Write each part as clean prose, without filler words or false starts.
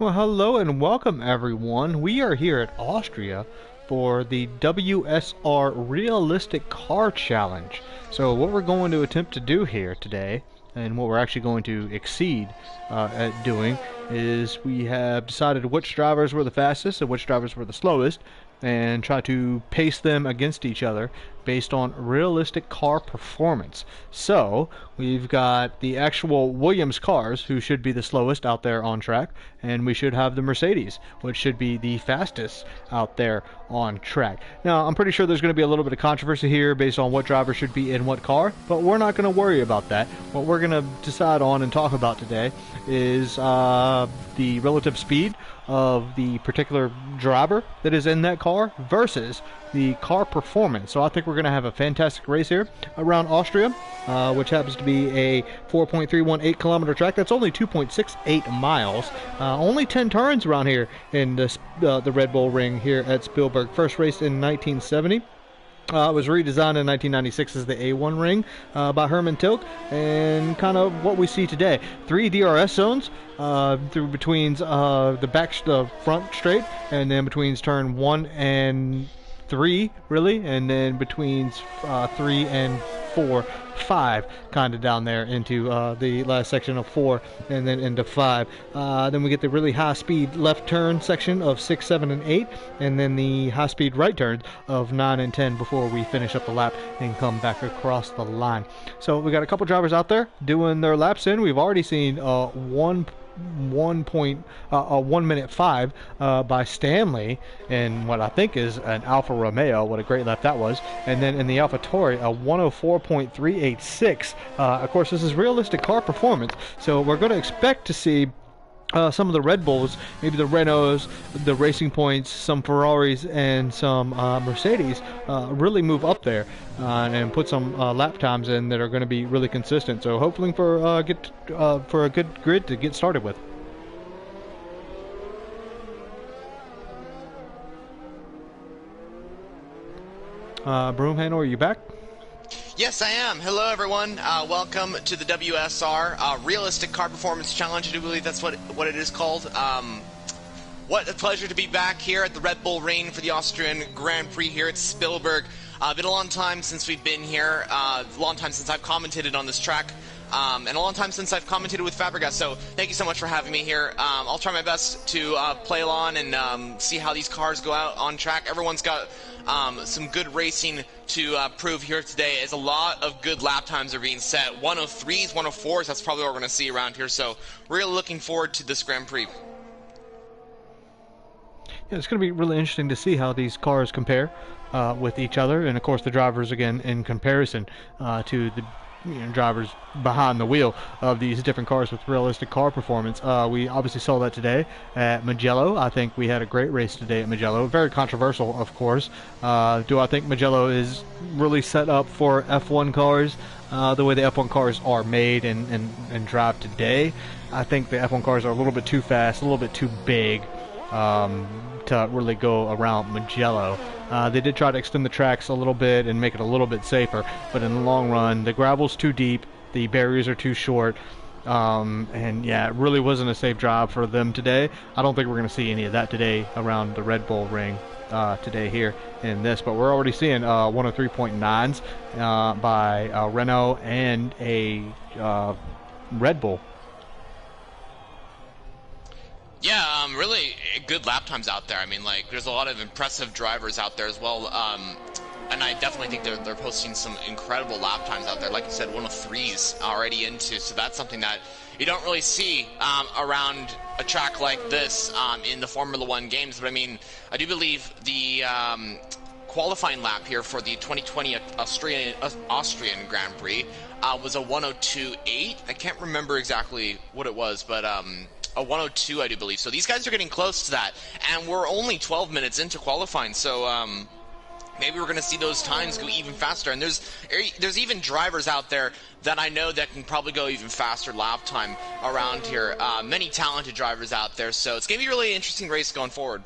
Well, hello and welcome everyone. We are here at Austria for the WSR Realistic Car Challenge. So what we're going to attempt to do here today, and what we're actually going to exceed at doing, is we have decided which drivers were the fastest and which drivers were the slowest, and try to pace them against each other based on realistic car performance. So we've got the actual Williams cars, who should be the slowest out there on track, and we should have the Mercedes, which should be the fastest out there on track. Now, I'm pretty sure there's going to be a little bit of controversy here based on what driver should be in what car, but we're not going to worry about that. What we're going to decide on and talk about today is the relative speed of the particular driver that is in that car versus the car performance. So I think we're going to have a fantastic race here around Austria, which happens to be a 4.318 kilometer track. That's only 2.68 miles. Only 10 turns around here in the Red Bull Ring here at Spielberg. First raced in 1970. It was redesigned in 1996 as the A1 ring by Herman Tilke, and kind of what we see today. 3 DRS zones through between the front straight, and then between turn 1 and 3, really, and then between 3 and 4, 5, kind of down there into the last section of 4, and then into 5. Then we get the really high speed left turn section of 6, 7, and 8, and then the high speed right turns of 9 and 10 before we finish up the lap and come back across the line. So we got a couple drivers out there doing their laps in. We've already seen 1:1.5 by Stanley in what I think is an Alfa Romeo. What a great lap that was. And then in the AlphaTauri, a 1:04.386. Of course, this is realistic car performance, so we're going to expect to see some of the Red Bulls, maybe the Renaults, the Racing Points, some Ferraris, and some Mercedes really move up there and put some lap times in that are going to be really consistent. So hopefully for a good grid to get started with. Broomhandle, are you back? Yes, I am. Hello, everyone. Welcome to the WSR Realistic Car Performance Challenge. I do believe that's what it is called. What a pleasure to be back here at the Red Bull Ring for the Austrian Grand Prix here at Spielberg. Been a long time since we've been here. A long time since I've commentated on this track. And a long time since I've commentated with Fabregas, so thank you so much for having me here. I'll try my best to play along and see how these cars go out on track. Everyone's got some good racing to prove here today, as a lot of good lap times are being set. 103s, 104s, that's probably what we're going to see around here, so really looking forward to this Grand Prix. Yeah, it's going to be really interesting to see how these cars compare with each other, and of course the drivers again in comparison to the drivers behind the wheel of these different cars with realistic car performance. We obviously saw that today at Mugello. I think we had a great race today at Mugello. Very controversial, of course. Do I think Mugello is really set up for F1 cars the way the F1 cars are made and drive today? I think the F1 cars are a little bit too fast, a little bit too big to really go around Mugello. They did try to extend the tracks a little bit and make it a little bit safer, but in the long run, the gravel's too deep, the barriers are too short, and yeah, it really wasn't a safe job for them today. I don't think we're going to see any of that today around the Red Bull Ring today here in this, but we're already seeing 103.9s by Renault and a Red Bull. Yeah, really good lap times out there. I mean, like, there's a lot of impressive drivers out there as well, and I definitely think they're posting some incredible lap times out there. Like you said, 103s already into, so that's something that you don't really see around a track like this in the Formula One games. But I mean, I do believe the qualifying lap here for the 2020 Austrian Grand Prix was a 102.8. I can't remember exactly what it was, but a 102, I do believe. So these guys are getting close to that, and we're only 12 minutes into qualifying, so maybe we're going to see those times go even faster. And there's even drivers out there that I know that can probably go even faster lap time around here. Many talented drivers out there, so it's going to be a really interesting race going forward.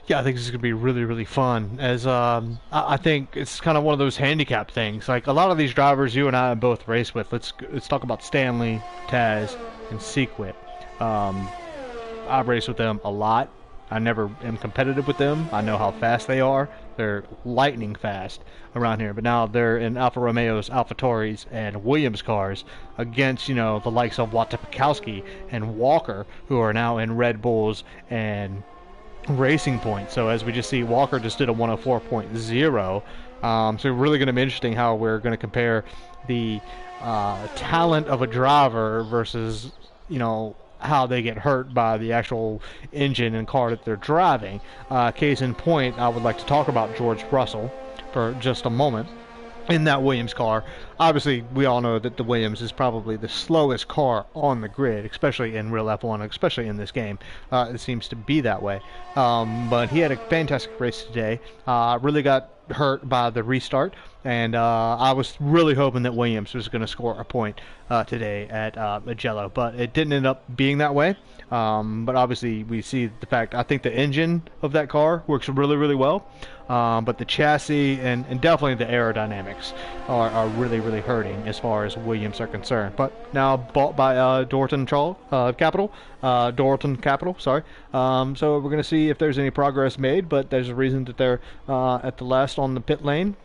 Yeah, I think this is going to be really, really fun, as I think it's kind of one of those handicap things. Like, a lot of these drivers you and I both race with, let's talk about Stanley, Taz, and Sequit. I race with them a lot. I never am competitive with them. I know how fast they are. They're lightning fast around here. But now they're in Alfa Romeos, AlphaTauris, and Williams cars against, the likes of Watapakowski and Walker, who are now in Red Bulls and Racing Point. So as we just see, Walker just did a 104.0. So really going to be interesting how we're going to compare the talent of a driver versus, how they get hurt by the actual engine and car that they're driving. Case in point, I would like to talk about George Russell for just a moment. In that Williams car, obviously we all know that the Williams is probably the slowest car on the grid, especially in real F1, especially in this game. It seems to be that way. But he had a fantastic race today. Really got hurt by the restart, and I was really hoping that Williams was going to score a point today at Mugello, but it didn't end up being that way. But obviously we see the fact, I think the engine of that car works really, really well. But the chassis and definitely the aerodynamics are really, really hurting as far as Williams are concerned. But now bought by Dorton Capital, sorry. So we're going to see if there's any progress made, but there's a reason that they're at the last on the pit lane.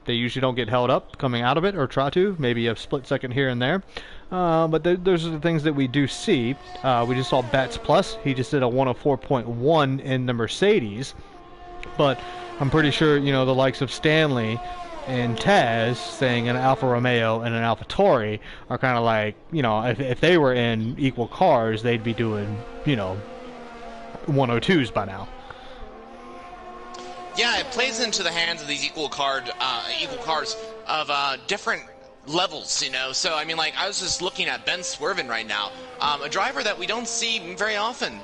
They usually don't get held up coming out of it, or try to, maybe a split second here and there. But those are the things that we do see. We just saw Bats Plus. He just did a 104.1 in the Mercedes. But I'm pretty sure, the likes of Stanley and Taz saying an Alfa Romeo and an AlphaTauri are kind of like, if they were in equal cars, they'd be doing, 102s by now. Yeah, it plays into the hands of these equal cars of different levels, So, I was just looking at Ben Swervin right now, a driver that we don't see very often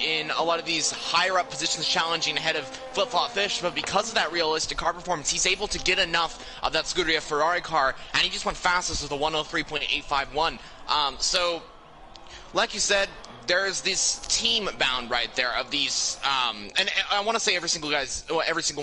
in a lot of these higher up positions challenging ahead of Flip-Flop Fish, but because of that realistic car performance, he's able to get enough of that Scuderia Ferrari car, and he just went fastest with a 103.851. So, like you said, there's this team bound right there of these, and I want to say every single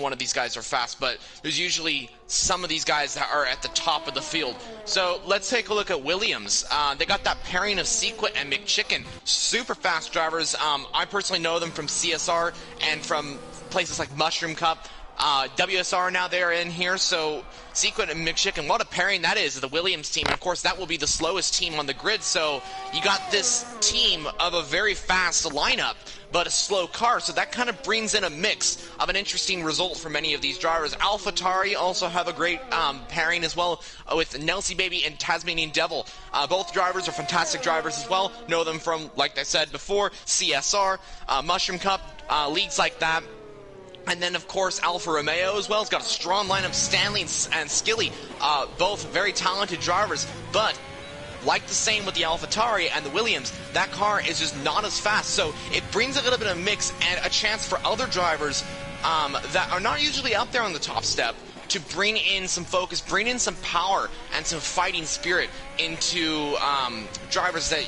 one of these guys are fast, but there's usually some of these guys that are at the top of the field. So let's take a look at Williams. They got that pairing of Sequit and McChicken, super fast drivers. I personally know them from CSR and from places like Mushroom Cup. WSR now they're in here, so Sequin and McChicken, what a pairing that is, the Williams team. And of course, that will be the slowest team on the grid, so you got this team of a very fast lineup, but a slow car, so that kind of brings in a mix of an interesting result for many of these drivers. AlphaTauri also have a great pairing as well with Nelsie Baby and Tasmanian Devil. Both drivers are fantastic drivers as well. Know them from, like I said before, CSR, Mushroom Cup, leagues like that. And then, of course, Alfa Romeo as well. It's got a strong lineup, Stanley and Skilly, both very talented drivers. But, like the same with the AlphaTauri and the Williams, that car is just not as fast. So it brings a little bit of mix and a chance for other drivers that are not usually up there on the top step to bring in some focus, bring in some power and some fighting spirit into drivers that,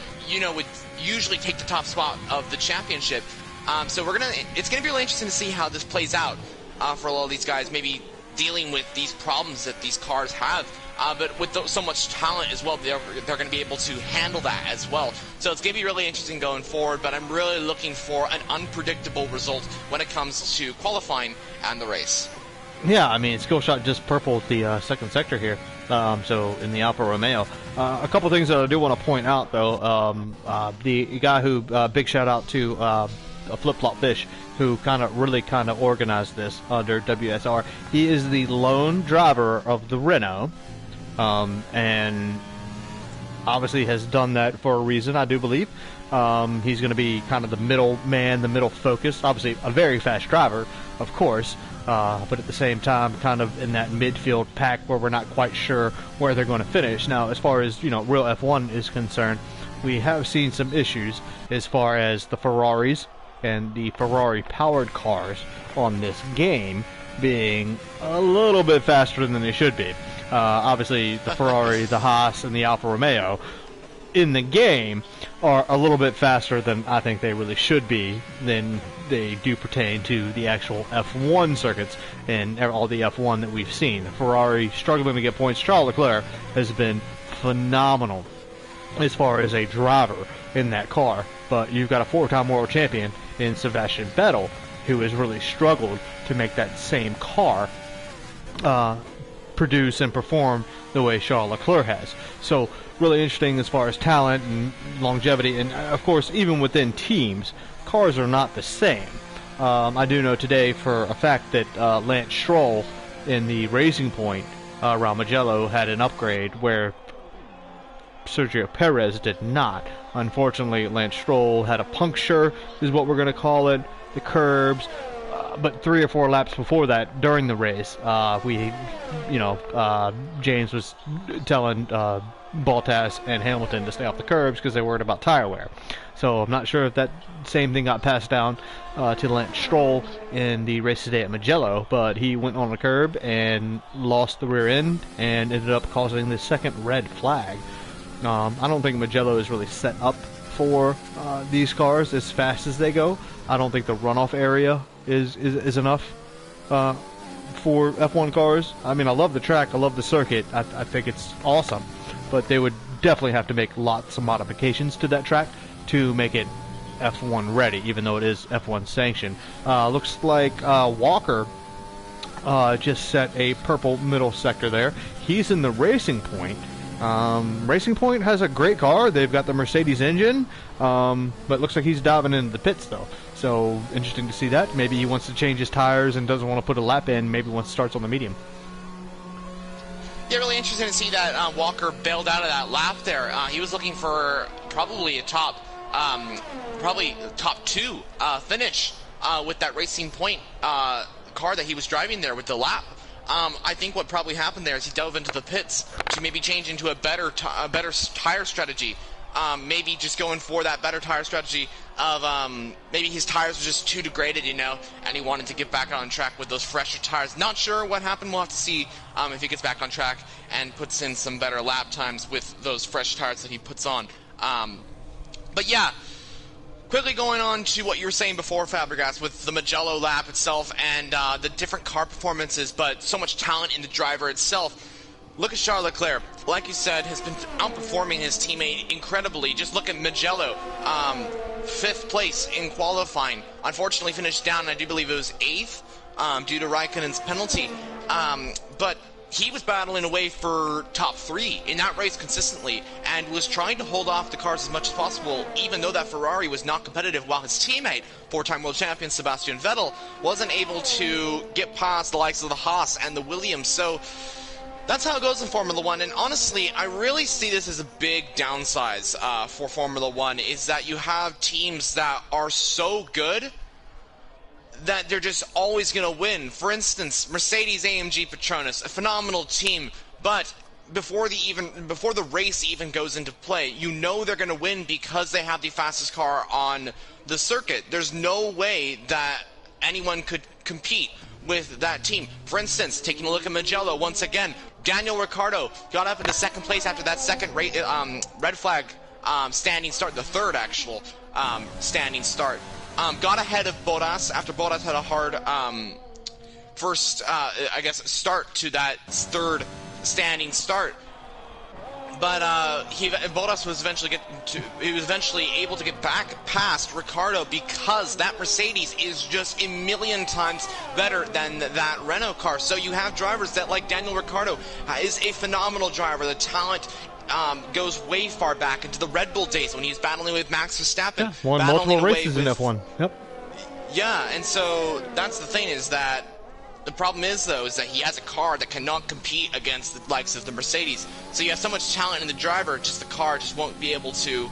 would usually take the top spot of the championship. So it's gonna be really interesting to see how this plays out for a lot of these guys, maybe dealing with these problems that these cars have, but with so much talent as well, they're going to be able to handle that as well. So it's going to be really interesting going forward, but I'm really looking for an unpredictable result when it comes to qualifying and the race. Yeah, Skill Shot just purpled the second sector here, so in the Alfa Romeo. A couple things that I do want to point out, though. The guy who, big shout out to a Flip-Flop Fish, who really organized this under WSR. He is the lone driver of the Renault, and obviously has done that for a reason, I do believe. He's going to be kind of the middle man, the middle focus. Obviously a very fast driver, of course, but at the same time kind of in that midfield pack where we're not quite sure where they're going to finish. Now, as far as, real F1 is concerned, we have seen some issues as far as the Ferraris and the Ferrari-powered cars on this game being a little bit faster than they should be. Obviously, the Ferrari, the Haas, and the Alfa Romeo in the game are a little bit faster than I think they really should be, than they do pertain to the actual F1 circuits and all the F1 that we've seen. The Ferrari struggling to get points. Charles Leclerc has been phenomenal as far as a driver in that car. but you've got a 4-time world champion in Sebastian Vettel, who has really struggled to make that same car produce and perform the way Charles Leclerc has. So really interesting as far as talent and longevity, and of course even within teams, cars are not the same. I do know today for a fact that Lance Stroll in the Racing Point around Mugello had an upgrade where Sergio Perez did not. Unfortunately, Lance Stroll had a puncture, is what we're going to call it, the curbs. But 3 or 4 laps before that, during the race, James was telling Bottas and Hamilton to stay off the curbs because they were worried about tire wear. So I'm not sure if that same thing got passed down to Lance Stroll in the race today at Mugello, but he went on the curb and lost the rear end and ended up causing the second red flag. I don't think Mugello is really set up for these cars as fast as they go. I don't think the runoff area is enough for F1 cars. I mean, I love the track, I love the circuit, I think it's awesome, but they would definitely have to make lots of modifications to that track to make it F1 ready, even though it is F1 sanctioned. Looks like Walker just set a purple middle sector there. He's in the Racing Point. Racing Point has a great car. They've got the Mercedes engine, but it looks like he's diving into the pits though. So interesting to see that. Maybe he wants to change his tires and doesn't want to put a lap in. Maybe once it starts on the medium. Yeah, really interesting to see that Walker bailed out of that lap there. He was looking for probably a top 2 finish with that Racing Point car that he was driving there with the lap. I think what probably happened there is he dove into the pits to maybe change into a better tire strategy. Maybe just going for that better tire strategy of maybe his tires were just too degraded, and he wanted to get back on track with those fresher tires. Not sure what happened. We'll have to see if he gets back on track and puts in some better lap times with those fresh tires that he puts on. But yeah, quickly going on to what you were saying before, Fabregas, with the Mugello lap itself and the different car performances, but so much talent in the driver itself. Look at Charles Leclerc. Like you said, has been outperforming his teammate incredibly. Just look at Mugello, 5th place in qualifying. Unfortunately finished down, I do believe it was 8th due to Raikkonen's penalty. But he was battling away for top 3 in that race consistently and was trying to hold off the cars as much as possible, even though that Ferrari was not competitive, while his teammate, 4-time world champion Sebastian Vettel, wasn't able to get past the likes of the Haas and the Williams. So that's how it goes in Formula 1, and honestly, I really see this as a big downsize for Formula 1, is that you have teams that are so good that they're just always going to win. For instance, Mercedes-AMG Petronas, a phenomenal team, but before the race even goes into play, you know they're going to win because they have the fastest car on the circuit. There's no way that anyone could compete with that team. For instance, taking a look at Mugello once again, Daniel Ricciardo got up into 2nd place after that second red flag standing start, the 3rd actual standing start. Got ahead of Bottas after Bottas had a hard first, start to that 3rd standing start. But Bottas was eventually able to get back past Ricciardo because that Mercedes is just a million times better than that Renault car. So you have drivers that, like Daniel Ricciardo, is a phenomenal driver. The talent goes way far back into the Red Bull days when he was battling with Max Verstappen. Yeah, won multiple races in F1. Yep. Yeah, and so that's the thing, is that the problem is that he has a car that cannot compete against the likes of the Mercedes. So you have so much talent in the driver, just the car just won't be able to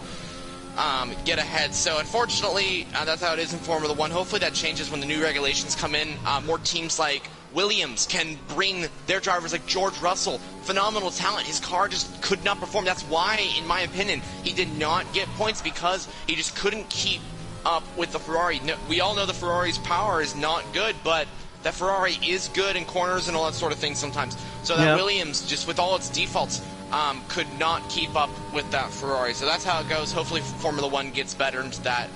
get ahead. So unfortunately, that's how it is in Formula 1. Hopefully that changes when the new regulations come in. More teams like Williams can bring their drivers like George Russell. Phenomenal talent. His car just could not perform. That's why, in my opinion, he did not get points, because he just couldn't keep up with the Ferrari. No, we all know the Ferrari's power is not good, but that Ferrari is good in corners and all that sort of thing sometimes. So that Williams, just with all its defaults, could not keep up with that Ferrari. So that's how it goes. Hopefully Formula 1 gets better into that.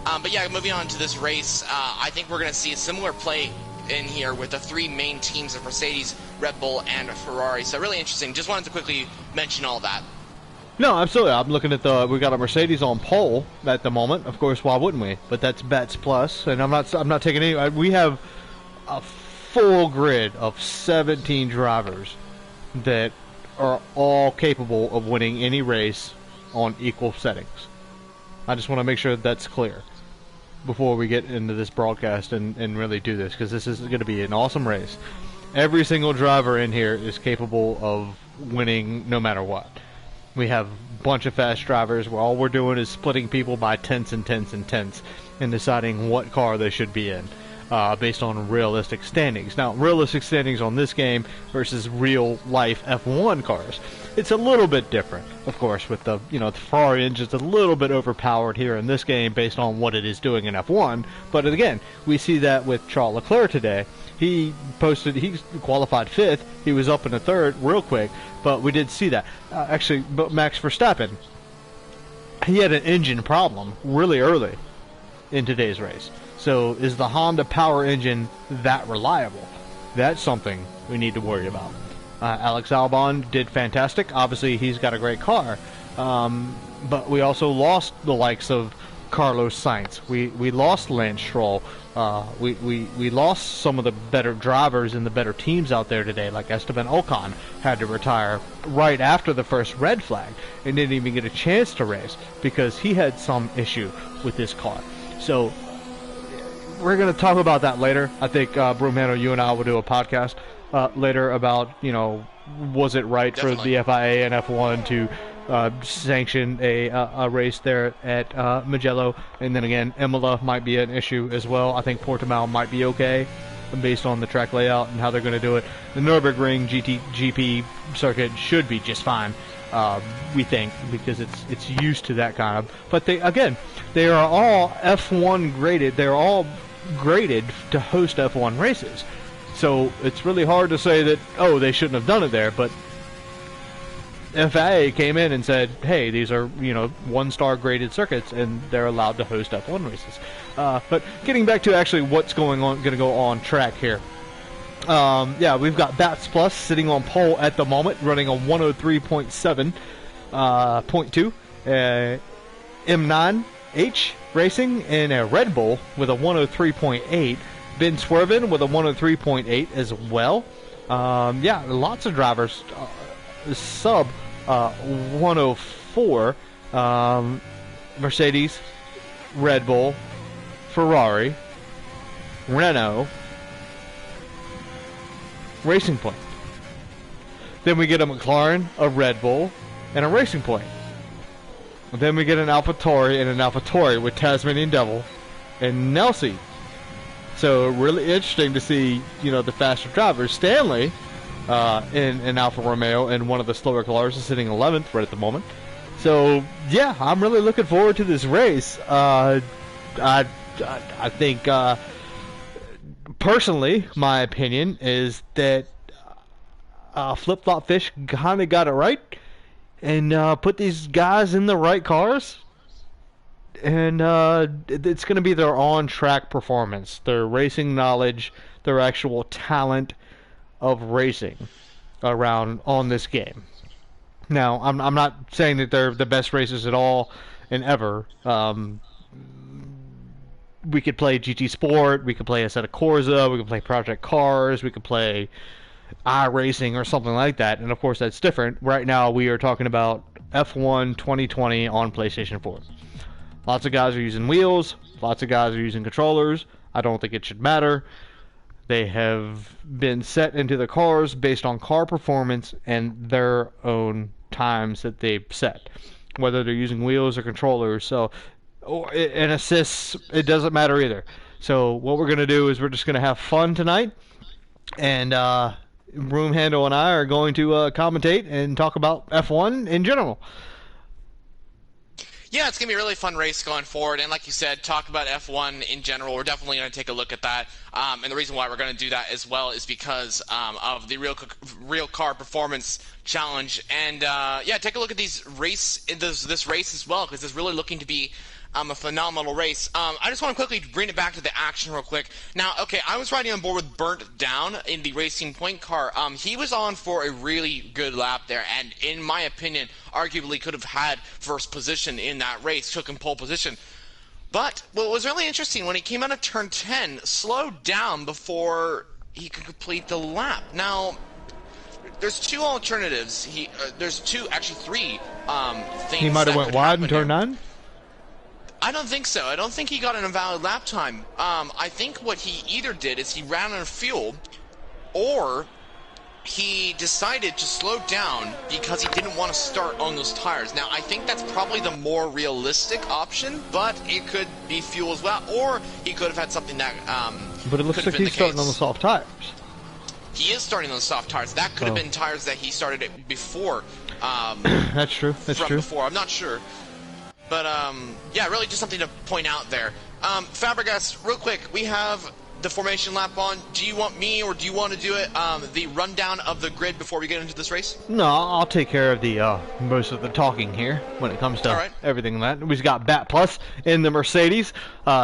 But yeah, moving on to this race, I think we're going to see a similar play in here with the 3 main teams of Mercedes, Red Bull, and Ferrari. So really interesting. Just wanted to quickly mention all that. No, absolutely. I'm looking at we got a Mercedes on pole at the moment. Of course, why wouldn't we? But that's bets plus, and I'm not taking any. We have a full grid of 17 drivers that are all capable of winning any race on equal settings. I just want to make sure that's clear before we get into this broadcast and really do this, because this is going to be an awesome race. Every single driver in here is capable of winning no matter what. We have a bunch of fast drivers where all we're doing is splitting people by tenths and tenths and tenths and deciding what car they should be in based on realistic standings. Now, realistic standings on this game versus real life F1 cars, it's a little bit different, of course, with the Ferrari engine's a little bit overpowered here in this game based on what it is doing in F1. But again, we see that with Charles Leclerc today. He qualified 5th. He was up in the 3rd real quick, but we did see that. But Max Verstappen, he had an engine problem really early in today's race. So is the Honda power engine that reliable? That's something we need to worry about. Alex Albon did fantastic. Obviously, he's got a great car. But we also lost the likes of Carlos Sainz. We lost Lance Stroll. We lost some of the better drivers and the better teams out there today, like Esteban Ocon had to retire right after the first red flag and didn't even get a chance to race because he had some issue with his car. So we're going to talk about that later. I think Broomhandle, you and I will do a podcast later about, was it right Definitely. for the FIA and F1 to sanction a race there at Mugello, and then again Imola might be an issue as well. I think Portimao might be okay based on the track layout and how they're going to do it. The Nürburgring GP circuit should be just fine, we think, because it's used to that kind of. But they are all F1 graded. They're all graded to host F1 races, so it's really hard to say that they shouldn't have done it there, but FIA came in and said, hey, these are, 1-star graded circuits, and they're allowed to host F1 races. But getting back to actually what's going to go on track here. We've got Bats Plus sitting on pole at the moment, running a 103.7.2. M9H Racing in a Red Bull with a 103.8. Ben Swerven with a 103.8 as well. Lots of drivers sub 104. Mercedes, Red Bull, Ferrari, Renault, Racing Point. Then we get a McLaren, a Red Bull, and a Racing Point. Then we get an AlphaTauri and an AlphaTauri with Tasmanian Devil and Nelsie. So really interesting to see, the faster drivers. Stanley in Alfa Romeo and one of the slower cars is sitting 11th right at the moment. So yeah, I'm really looking forward to this race. I think personally, my opinion is that Flip Flop Fish kind of got it right and put these guys in the right cars. And it's going to be their on-track performance, their racing knowledge, their actual talent of racing around on this game. Now, I'm not saying that they're the best racers at all and ever. We could play GT Sport, we could play Assetto Corsa, we could play Project Cars, we could play iRacing or something like that, and of course that's different. Right now we are talking about F1 2020 on PlayStation 4. Lots of guys are using wheels, lots of guys are using controllers. I don't think it should matter. They have been set into the cars based on car performance and their own times that they've set, whether they're using wheels or controllers. So, and assists, it doesn't matter either. So what we're going to do is we're just going to have fun tonight, and Room Handle and I are going to commentate and talk about F1 in general. Yeah, it's going to be a really fun race going forward, and like you said, talk about F1 in general. We're definitely going to take a look at that, and the reason why we're going to do that as well is because of the Real Car Performance Challenge, and take a look at this race as well, because it's really looking to be A phenomenal race. I just want to quickly bring it back to the action real quick. Now, okay, I was riding on board with Burnt Down in the Racing Point car. He was on for a really good lap there, and in my opinion, arguably could have had first position in that race, took him pole position. But what was really interesting, when he came out of turn 10, slowed down before he could complete the lap. Now, there's two alternatives. There's actually three things. He might have went wide in turn 9? I don't think so. I don't think he got an invalid lap time. I think what he either did is he ran out of fuel, or he decided to slow down because he didn't want to start on those tires. Now, I think that's probably the more realistic option, but it could be fuel as well, or he could have had something that but it looks like he's starting on the soft tires. He is starting on the soft tires. That could have been tires that he started it before. That's true. That's true. Before. I'm not sure. But, yeah, really just something to point out there. Fabregas, real quick, we have the formation lap on. Do you want me, or do you want to do it, the rundown of the grid before we get into this race? No, I'll take care of the most of the talking here when it comes to everything that. We've got Bat Plus in the Mercedes,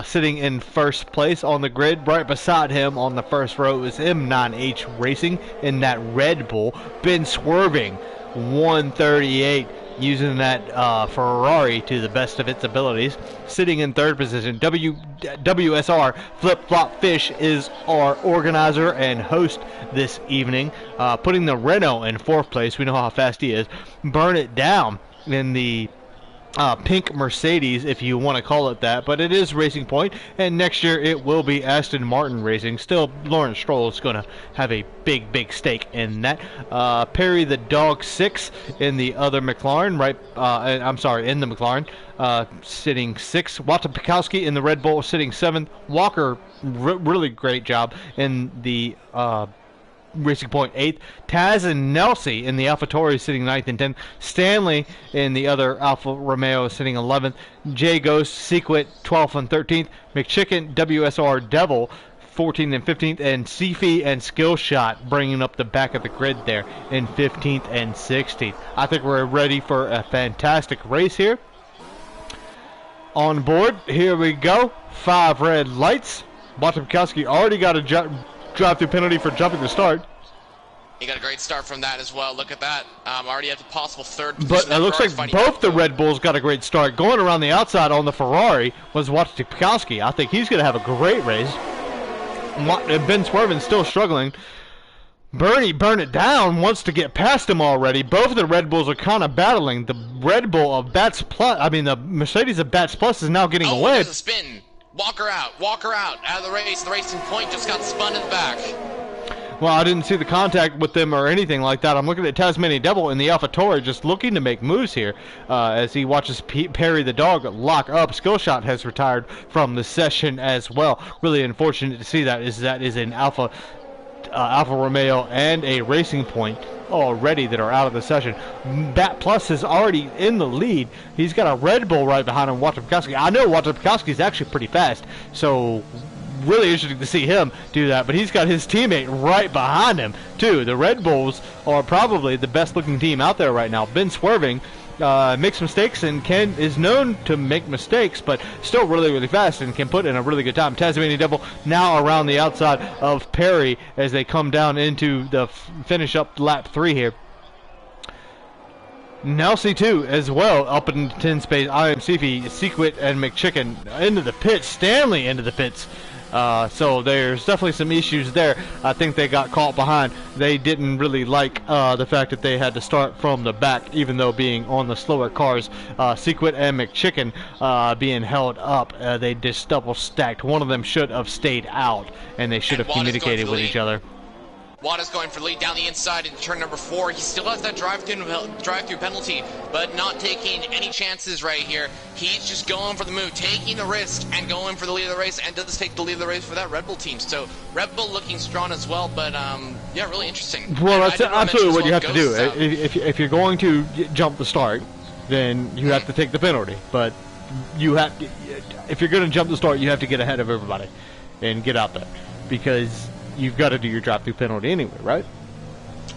sitting in first place on the grid. Right beside him on the first row is M9H Racing in that Red Bull. Been swerving 138. Using that Ferrari to the best of its abilities. Sitting in third position, WSR Flip Flop Fish is our organizer and host this evening. Putting the Renault in fourth place. We know how fast he is. Burn It Down in the pink Mercedes, if you want to call it that, but it is Racing Point, and next year it will be Aston Martin Racing. Still, Lawrence Stroll is going to have a big stake in that. Perry the Dog 6 in the other McLaren, in the McLaren, sitting 6th. Wata Pikowski in the Red Bull sitting 7th. Walker, really great job in the Racing Point 8th. Taz and Nelsie in the AlphaTauri sitting 9th and 10th. Stanley in the other Alfa Romeo sitting 11th. J Ghost, Sequit 12th and 13th. McChicken, WSR Devil 14th and 15th. And Sifi and Skillshot bringing up the back of the grid there in 15th and 16th. I think we're ready for a fantastic race here. On board, here we go. 5 red lights. Watakowski already got a drive-through penalty for jumping the start. He got a great start from that as well. Look at that. Already at the possible third position. But it looks like both the Red Bulls got a great start. Going around the outside on the Ferrari was Watakowski. I think he's going to have a great race. Ben Swerven's still struggling. Bernie Burn It Down wants to get past him already. Both of the Red Bulls are kind of battling. The Red Bull of Bats Plus, the Mercedes of Bats Plus is now getting away. There's a spin. Walker out of the race. The Racing Point just got spun in the back. Well, I didn't see the contact with them or anything like that. I'm looking at Tasmanian Devil in the AlphaTauri just looking to make moves here as he watches Perry the Dog lock up. Skillshot has retired from the session as well. Really unfortunate to see that is an Alfa Romeo and a Racing Point already that are out of the session. Bat Plus is already in the lead. He's got a Red Bull right behind him, Watakowski. I know Watakowski is actually pretty fast, so really interesting to see him do that, but he's got his teammate right behind him too. The Red Bulls are probably the best looking team out there right now. Ben Swerving makes mistakes and is known to make mistakes, but still really fast and can put in a really good time. Tasmanian Devil now around the outside of Perry as they come down into the finish up lap 3 here. Nelsie too as well up in 10th space. I am Sifi, Sequit, and McChicken into the pits. Stanley into the pits. So there's definitely some issues there. I think they got caught behind. They didn't really like the fact that they had to start from the back, even though being on the slower cars. Sequit and McChicken being held up. They just double stacked. One of them should have stayed out, and they should have communicated with each other. Wada's going for lead down the inside into turn number 4. He still has that drive-through penalty, but not taking any chances right here. He's just going for the move, taking the risk and going for the lead of the race, and does take the lead of the race for that Red Bull team. So Red Bull looking strong as well, but yeah, really interesting. Well, that's absolutely what you have to do. If you're going to jump the start, then you have to take the penalty. But if you're going to jump the start, you have to get ahead of everybody and get out there, because you've got to do your drive-through penalty anyway, right?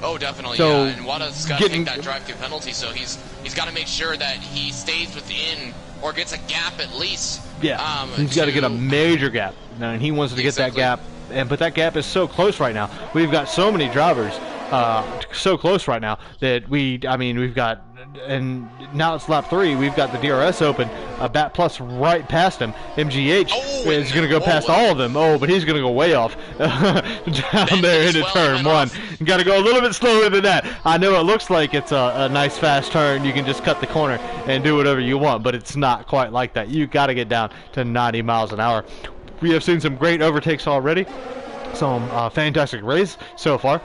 Oh, definitely, so yeah. And Wada's got to take that drive-through penalty, so he's got to make sure that he stays within or gets a gap at least. Yeah, he's got to get a major gap, and he wants to get that gap. But that gap is so close right now. We've got so many drivers so close right now that we've got, and now it's lap 3. We've got the DRS open, Bat Plus right past him. MGH is going to go past all of them. Oh, but he's going to go way off down there into turn 1. You got to go a little bit slower than that. I know it looks like it's a nice fast turn. You can just cut the corner and do whatever you want, but it's not quite like that. You got to get down to 90 miles an hour. We have seen some great overtakes already. Some fantastic race so far.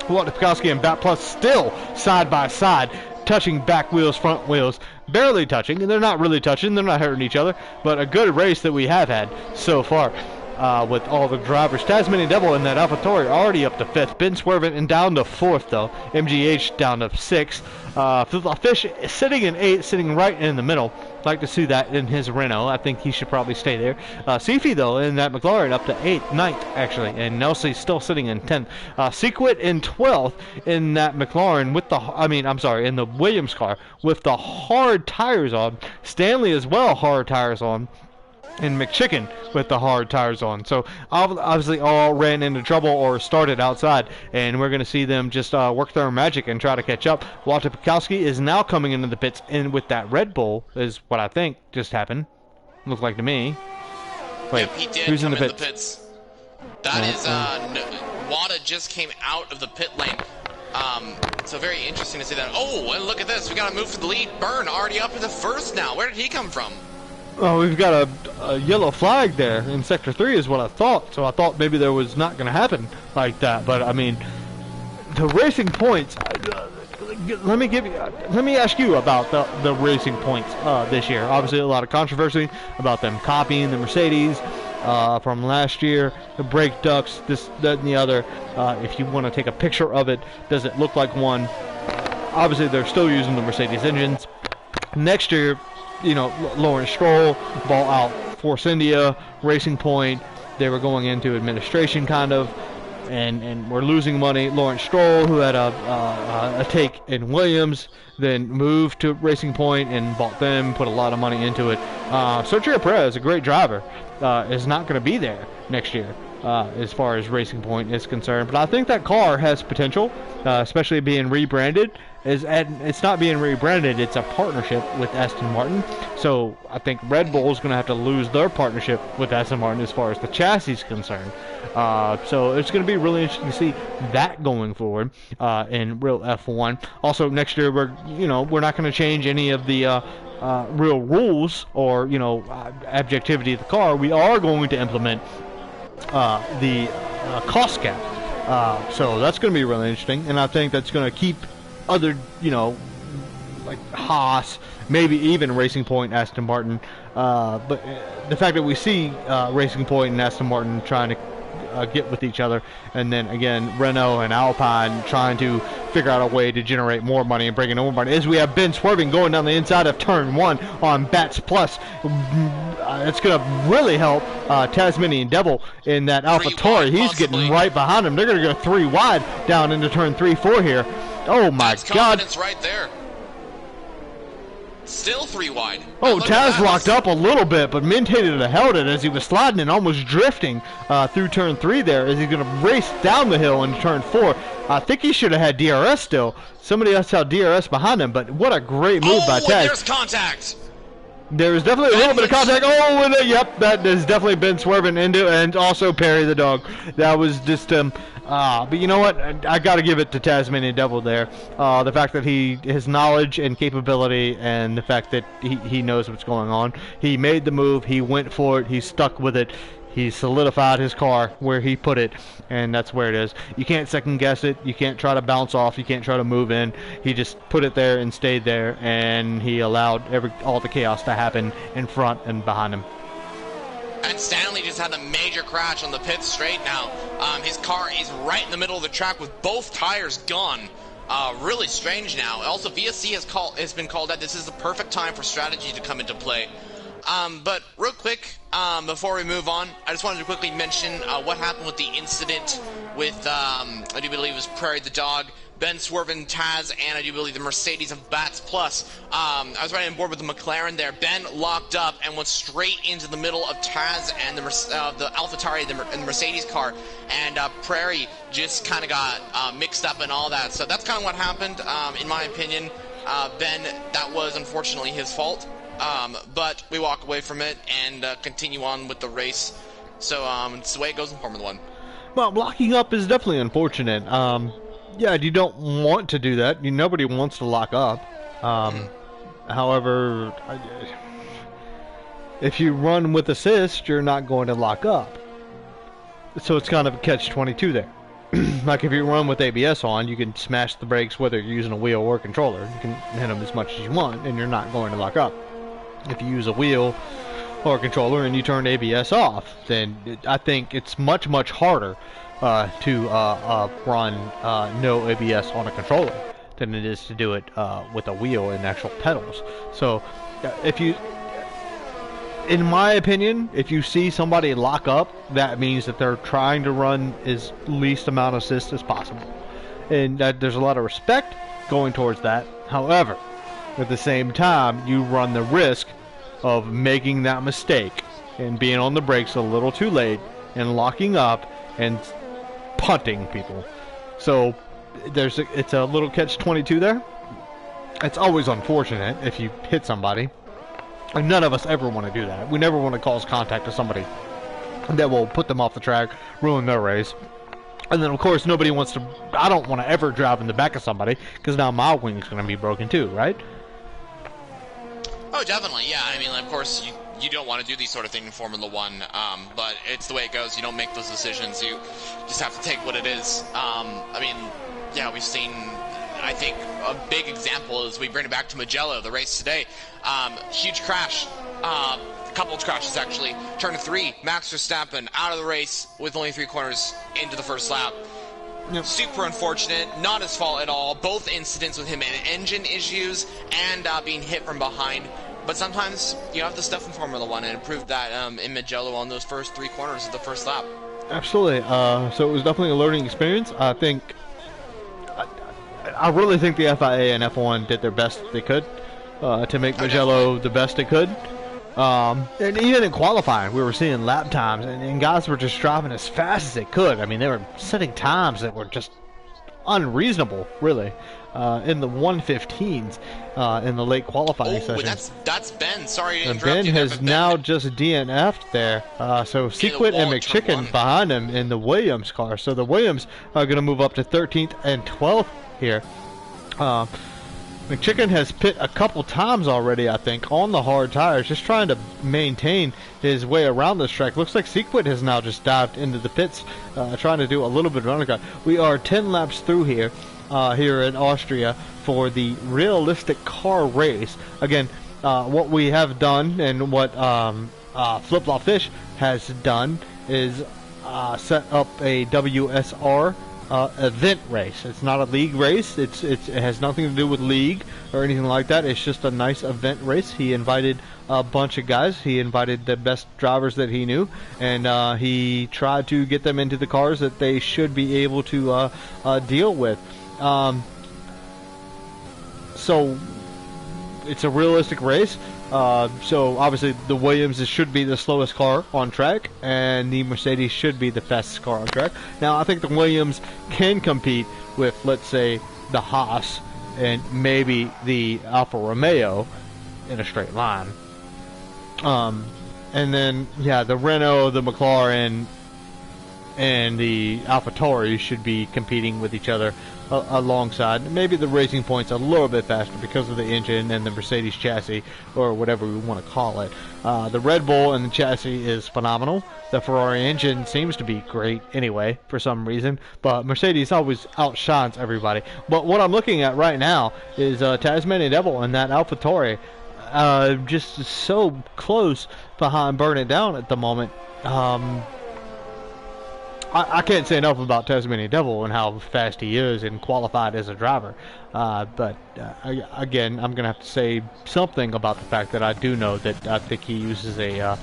Walter Pekowski and Bat Plus still side by side, touching back wheels, front wheels, barely touching, and they're not really touching, they're not hurting each other, but a good race that we have had so far with all the drivers. Tasmanian Devil in that AlphaTauri already up to 5th, Ben Swervin and down to 4th though, MGH down to 6th, Fish sitting in 8th, sitting right in the middle. Like to see that in his Renault. I think he should probably stay there. Sifi, though, in that McLaren up to 9th, actually. And Nelsie's still sitting in 10th. Sequit in 12th in that McLaren with the, in the Williams car with the hard tires on. Stanley as well, hard tires on. And McChicken with the hard tires on. So obviously all ran into trouble or started outside, and we're going to see them just work their magic and try to catch up. Walter Pekowski is now coming into the pits, and with that Red Bull is what I think just happened. Looked like to me. Wait, yep, he did who's come in the pits? That is Wada just came out of the pit lane. So very interesting to see that. Oh, and look at this. We got to move to the lead. Byrne already up in the first now. Where did he come from? Oh, we've got a yellow flag there in Sector 3 is what I thought. So I thought maybe there was not going to happen like that. But, I mean, the Racing Points, let me ask you about the Racing Points this year. Obviously, a lot of controversy about them copying the Mercedes from last year, the brake ducts, this, that, and the other. If you want to take a picture of it, does it look like one? Obviously, they're still using the Mercedes engines. Next year, you know, Lawrence Stroll bought out Force India, Racing Point. They were going into administration kind of, and we're losing money. Lawrence Stroll, who had a take in Williams, then moved to Racing Point and bought them, put a lot of money into it. Sergio Perez, a great driver, is not going to be there next year as far as Racing Point is concerned. But I think that car has potential, especially being rebranded. It's not being rebranded, it's a partnership with Aston Martin. So I think Red Bull is going to have to lose their partnership with Aston Martin as far as the chassis is concerned. So it's going to be really interesting to see that going forward in real F1. Also, next year we're not going to change any of the real rules or objectivity of the car. We are going to implement the cost cap. So that's going to be really interesting, and I think that's going to keep other, like Haas, maybe even Racing Point, Aston Martin. But the fact that we see Racing Point and Aston Martin trying to get with each other, and then again Renault and Alpine trying to figure out a way to generate more money and bring in more money, as we have been swerving going down the inside of turn 1 on Bats Plus. It's going to really help Tasmanian Devil in that AlphaTauri. He's getting right behind him. They're going to go 3 wide down into turn 3-4 here. Oh my That's God! Confidence right there. Still 3 wide. Oh, Taz locked up a little bit, but maintained it, held it as he was sliding and almost drifting through turn 3 there, as he's going to race down the hill into turn 4. I think he should have had DRS still. Somebody else had DRS behind him, but what a great move by Taz. There's contact. There was definitely a little bit of contact. Oh, and yep, that has definitely been swerving into, and also Perry the dog. That was just but you know what? I got to give it to Tasmanian Devil there. The fact that his knowledge and capability, and the fact that he knows what's going on. He made the move. He went for it. He stuck with it. He solidified his car where he put it, and that's where it is. You can't second guess it. You can't try to bounce off. You can't try to move in. He just put it there and stayed there, and he allowed all the chaos to happen in front and behind him. And Stanley just had a major crash on the pit straight now. His car is right in the middle of the track with both tires gone. Really strange now. Also, VSC has been called out. This is the perfect time for strategy to come into play. But real quick, before we move on, I just wanted to quickly mention what happened with the incident with, I do believe it was Prairie the dog, Ben Swervin, Taz, and I do believe the Mercedes of Bats Plus. I was riding on board with the McLaren there. Ben locked up and went straight into the middle of Taz and the AlphaTauri and the Mercedes car, and Prairie just kind of got mixed up and all that. So that's kind of what happened, in my opinion. Ben, that was unfortunately his fault, but we walk away from it and continue on with the race. So it's the way it goes in Formula One. Well, locking up is definitely unfortunate. Yeah, you don't want to do that. Nobody wants to lock up. However, if you run with assist, you're not going to lock up. So it's kind of a catch-22 there. Like if you run with ABS on, you can smash the brakes whether you're using a wheel or a controller. You can hit them as much as you want, and you're not going to lock up. If you use a wheel or a controller and you turn ABS off, then I think it's much, much harder to run no ABS on a controller than it is to do it with a wheel and actual pedals. So if you, in my opinion, if you see somebody lock up, that means that they're trying to run as least amount of assist as possible, and there's a lot of respect going towards that. However, at the same time, you run the risk of making that mistake and being on the brakes a little too late and locking up and punting people. So it's a little catch-22 there. It's always unfortunate if you hit somebody, and none of us ever want to do that. We never want to cause contact to somebody that will put them off the track, ruin their race. And then of course nobody wants to, I don't want to ever drive in the back of somebody, because now my wing's going to be broken too, right? Oh, definitely, yeah. I mean, of course, you don't want to do these sort of things in Formula One, but it's the way it goes. You don't make those decisions. You just have to take what it is. I mean, yeah, we've seen, I think, a big example is we bring it back to Mugello, the race today. Huge crash. A couple of crashes, actually. Turn 3, Max Verstappen out of the race with only 3 corners into the first lap. Yep. Super unfortunate, not his fault at all. Both incidents with him and engine issues and being hit from behind. But sometimes you have the stuff in Formula One, and it proved that in Mugello on those first 3 corners of the first lap. Absolutely. So it was definitely a learning experience. I think, I really think the FIA and F1 did their best they could to make Mugello the best it could. And even in qualifying, we were seeing lap times, and guys were just driving as fast as they could. I mean, they were setting times that were just unreasonable, really, in the 1:15s in the late qualifying sessions. That's Ben. Sorry to interrupt Ben you has there, but now just DNF'd there. So Sequit and McChicken behind him in the Williams car. So the Williams are going to move up to 13th and 12th here. McChicken has pit a couple times already, I think, on the hard tires, just trying to maintain his way around this track. Looks like Sequit has now just dived into the pits, trying to do a little bit of undercut. We are 10 laps through here, here in Austria for the realistic car race. Again, what we have done and what Flip Flop Fish has done is set up a WSR event race. It's not a league race. It has nothing to do with league or anything like that. It's just a nice event race. He invited a bunch of guys. He invited the best drivers that he knew, and he tried to get them into the cars that they should be able to deal with. So it's a realistic race. So obviously the Williams should be the slowest car on track, and the Mercedes should be the fastest car on track. Now I think the Williams can compete with, let's say, the Haas and maybe the Alfa Romeo in a straight line. And then yeah, the Renault, the McLaren, and the AlphaTauri should be competing with each other alongside. Maybe the Racing Point's a little bit faster because of the engine and the Mercedes chassis, or whatever we want to call it. The Red Bull and the chassis is phenomenal. The Ferrari engine seems to be great anyway, for some reason, but Mercedes always outshines everybody. But what I'm looking at right now is Tasmanian Devil and that AlphaTauri just so close behind Burn It Down at the moment. I can't say enough about Tasmanian Devil and how fast he is and qualified as a driver. But again, I'm going to have to say something about the fact that I do know that I think he uses uh,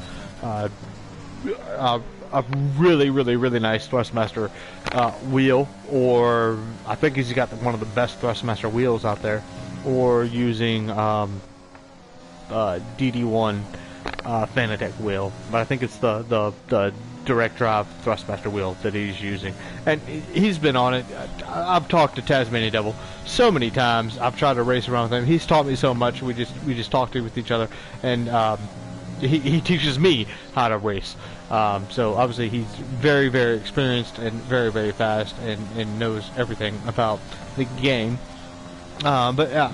a really, really, really nice Thrustmaster wheel, or I think he's got one of the best Thrustmaster wheels out there, or using DD1 Fanatec wheel, but I think it's the direct drive Thrustmaster wheel that he's using, and he's been on it. I've talked to Tasmanian Devil so many times. I've tried to race around with him. He's taught me so much. We just talk to with each other, and he teaches me how to race. So obviously he's very, very experienced and very, very fast, and knows everything about the game. But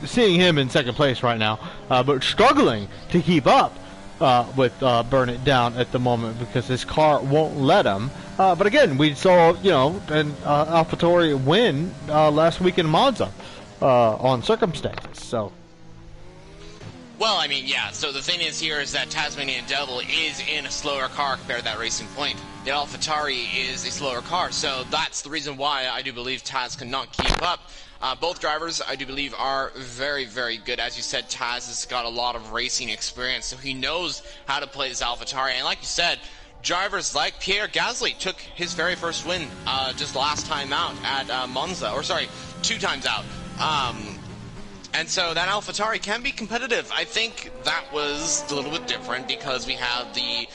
seeing him in second place right now, but struggling to keep up with Burn It Down at the moment because his car won't let him. But again, we saw, an AlphaTauri win last week in Monza on circumstances. So. Well, I mean, yeah, so the thing is here is that Tasmanian Devil is in a slower car compared to that Racing Point. The AlphaTauri is a slower car, so that's the reason why I do believe Taz cannot keep up. Both drivers, I do believe, are very, very good. As you said, Taz has got a lot of racing experience, so he knows how to play this AlphaTauri. And like you said, drivers like Pierre Gasly took his very first win just last time out at Monza, or sorry, 2 times out. And so that AlphaTauri can be competitive. I think that was a little bit different because we had the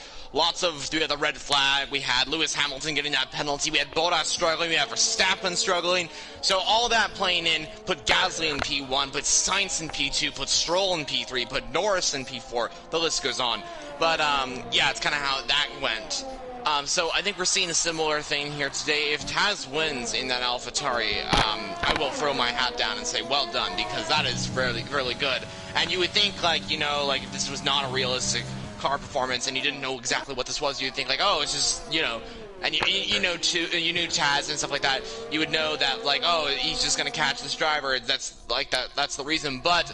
red flag, we had Lewis Hamilton getting that penalty, we had Bottas struggling, we had Verstappen struggling. So all that playing in put Gasly in P1, put Sainz in P2, put Stroll in P3, put Norris in P4. The list goes on. But yeah, it's kind of how that went. So I think we're seeing a similar thing here today. If Taz wins in that AlphaTauri, I will throw my hat down and say well done, because that is really, really good. And you would think, like if this was not a realistic car performance and you didn't know exactly what this was, you'd think like, oh, it's just, and you knew Taz and stuff like that, you would know that, like, oh, he's just gonna catch this driver, that's the reason. But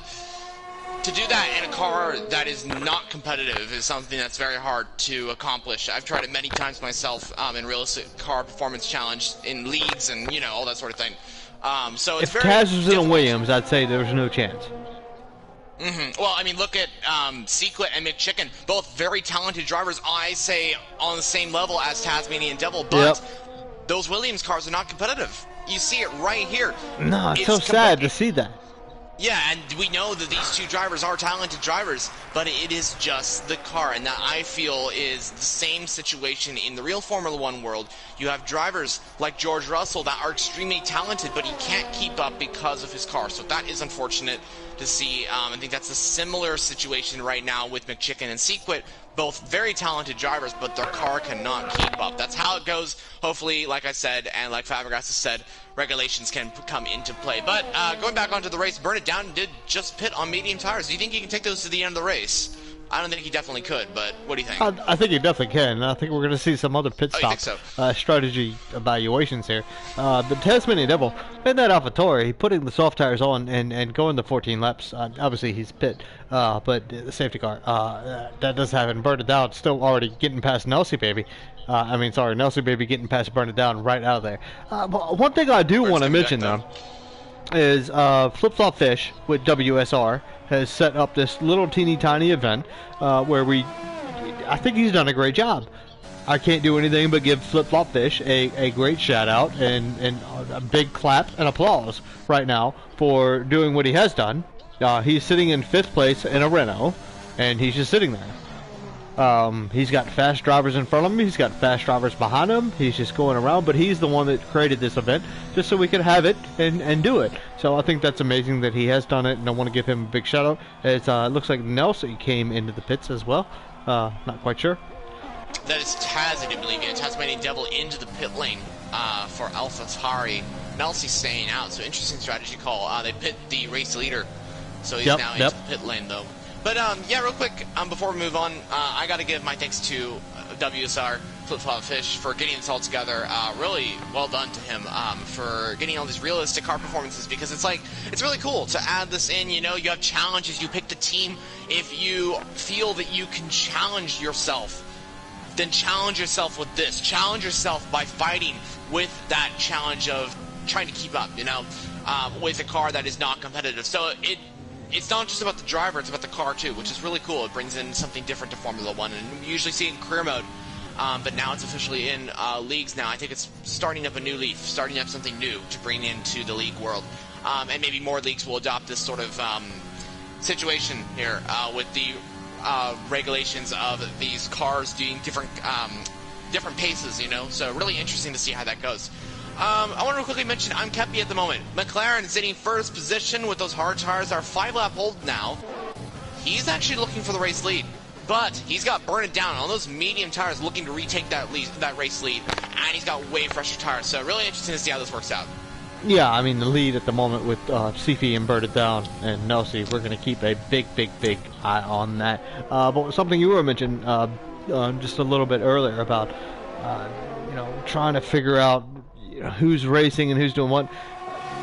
to do that in a car that is not competitive is something that's very hard to accomplish. I've tried it many times myself in realistic car performance challenge in leagues and all that sort of thing. So it's if very Taz was in a Williams, I'd say there's no chance. Well, I mean, look at Seclet and McChicken, both very talented drivers. I say on the same level as Tasmanian Devil, but those Williams cars are not competitive. You see it right here. No, it's so sad to see that. Yeah, and we know that these two drivers are talented drivers, but it is just the car, and that I feel is the same situation in the real Formula One world. You have drivers like George Russell that are extremely talented, but he can't keep up because of his car, so that is unfortunate to see. I think that's a similar situation right now with McChicken and Sequit, both very talented drivers, but their car cannot keep up. That's how it goes. Hopefully, like I said, and like Fabregas has said, regulations can come into play. But going back onto the race, Burn It Down did just pit on medium tires. Do you think he can take those to the end of the race? I don't think he definitely could, but what do you think? I think he definitely can. I think we're going to see some other pit stop strategy evaluations here. The Tasmanian Devil in that AlphaTauri, putting the soft tires on and going the 14 laps. Obviously, he's pit, but the safety car, that does happen. Burn It Down still already getting past Nelsie Baby. Nelsie Baby getting past Burn It Down right out of there. One thing I do want to mention, though, is Flip Flop Fish with WSR has set up this little teeny tiny event where I think he's done a great job. I can't do anything but give Flip Flop Fish a great shout out and a big clap and applause right now for doing what he has done. He's sitting in 5th place in a Renault, and he's just sitting there. He's got fast drivers in front of him, he's got fast drivers behind him, he's just going around, but he's the one that created this event just so we could have it and do it. So I think that's amazing that he has done it, and I want to give him a big shout out. It looks like Nelsie came into the pits as well, not quite sure. That is Taz, I do believe, Tasmanian Devil into the pit lane for AlphaTauri. Nelsie staying out, so interesting strategy call. They pit the race leader, so he's now into the pit lane though. But yeah, real quick, before we move on, I got to give my thanks to WSR Flip Flop Fish for getting this all together. Really well done to him for getting all these realistic car performances, because it's really cool to add this in. You have challenges. You pick the team if you feel that you can challenge yourself then challenge yourself with this. Challenge yourself by fighting with that challenge of trying to keep up, with a car that is not competitive. So it's not just about the driver, it's about the car too, which is really cool. It brings in something different to Formula One, and we usually see it in career mode, but now it's officially in leagues now. I think it's starting up a new leaf, starting up something new to bring into the league world, and maybe more leagues will adopt this sort of situation here with the regulations of these cars doing different paces, so really interesting to see how that goes. I want to quickly mention I'm Kepi at the moment. McLaren sitting first position with those hard tires. Our 5-lap hold now. He's actually looking for the race lead, but he's got Burn It Down on those medium tires looking to retake that race lead, and he's got way fresher tires. So really interesting to see how this works out. Yeah, I mean, the lead at the moment with Sifi and Burn It Down and Nelsie, we're going to keep a big eye on that. But something you were mentioning just a little bit earlier about, trying to figure out who's racing and who's doing what.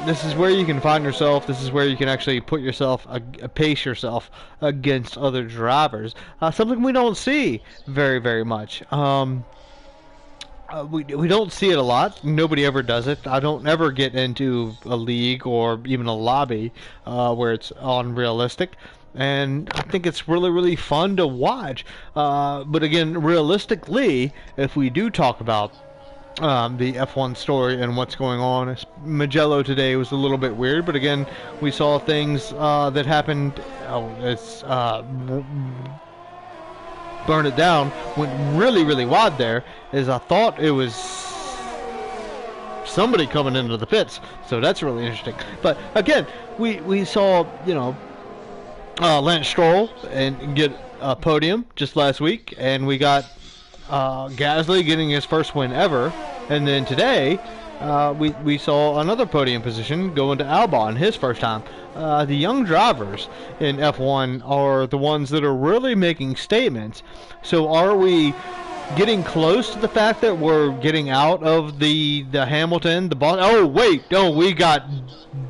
This is where you can find yourself. This is where you can actually put yourself, pace yourself against other drivers. Something we don't see very much. We don't see it a lot. Nobody ever does it. I don't ever get into a league or even a lobby where it's on Realistic. And I think it's really fun to watch. But again, realistically, if we do talk about the F1 story and what's going on, Magello today was a little bit weird, but again, we saw things that happened. Burn It Down went really wide there, as I thought it was somebody coming into the pits, so that's really interesting. But again, we saw Lance Stroll and get a podium just last week, and we got Gasly getting his first win ever, and then today we saw another podium position go into Albon, his first time. The young drivers in F1 are the ones that are really making statements. So are we getting close to the fact that we're getting out of the Hamilton, the Boston? Oh wait, we got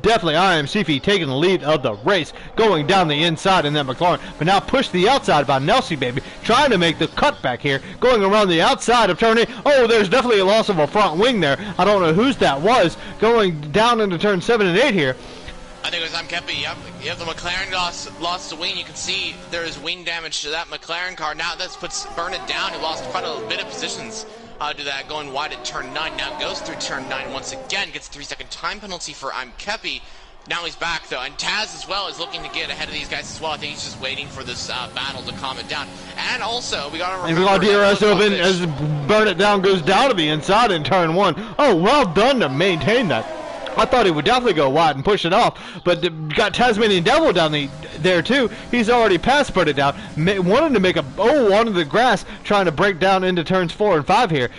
definitely IMCF taking the lead of the race, going down the inside in that McLaren, but now pushed to the outside by Nelsie, baby, trying to make the cutback here, going around the outside of turn 8. Oh, there's definitely a loss of a front wing there. I don't know whose that was, going down into turn 7 and 8 here. I think it was Kepi. Yep, the McLaren lost the wing. You can see there is wing damage to that McLaren car. Now that puts Burn It Down. He lost quite a bit of positions to that, going wide at turn 9. Now goes through turn 9 once again. Gets a 3-second time penalty for Kepi. Now he's back, though. And Taz as well is looking to get ahead of these guys as well. I think he's just waiting for this battle to calm it down. And also, we got to remember... And we got DRS open as Burn It Down goes down to the inside in turn 1. Oh, well done to maintain that. I thought he would definitely go wide and push it off, but got Tasmanian Devil down there too. He's already past Burn It Down. Wanted to make a onto the grass, trying to break down into turns 4 and 5 here.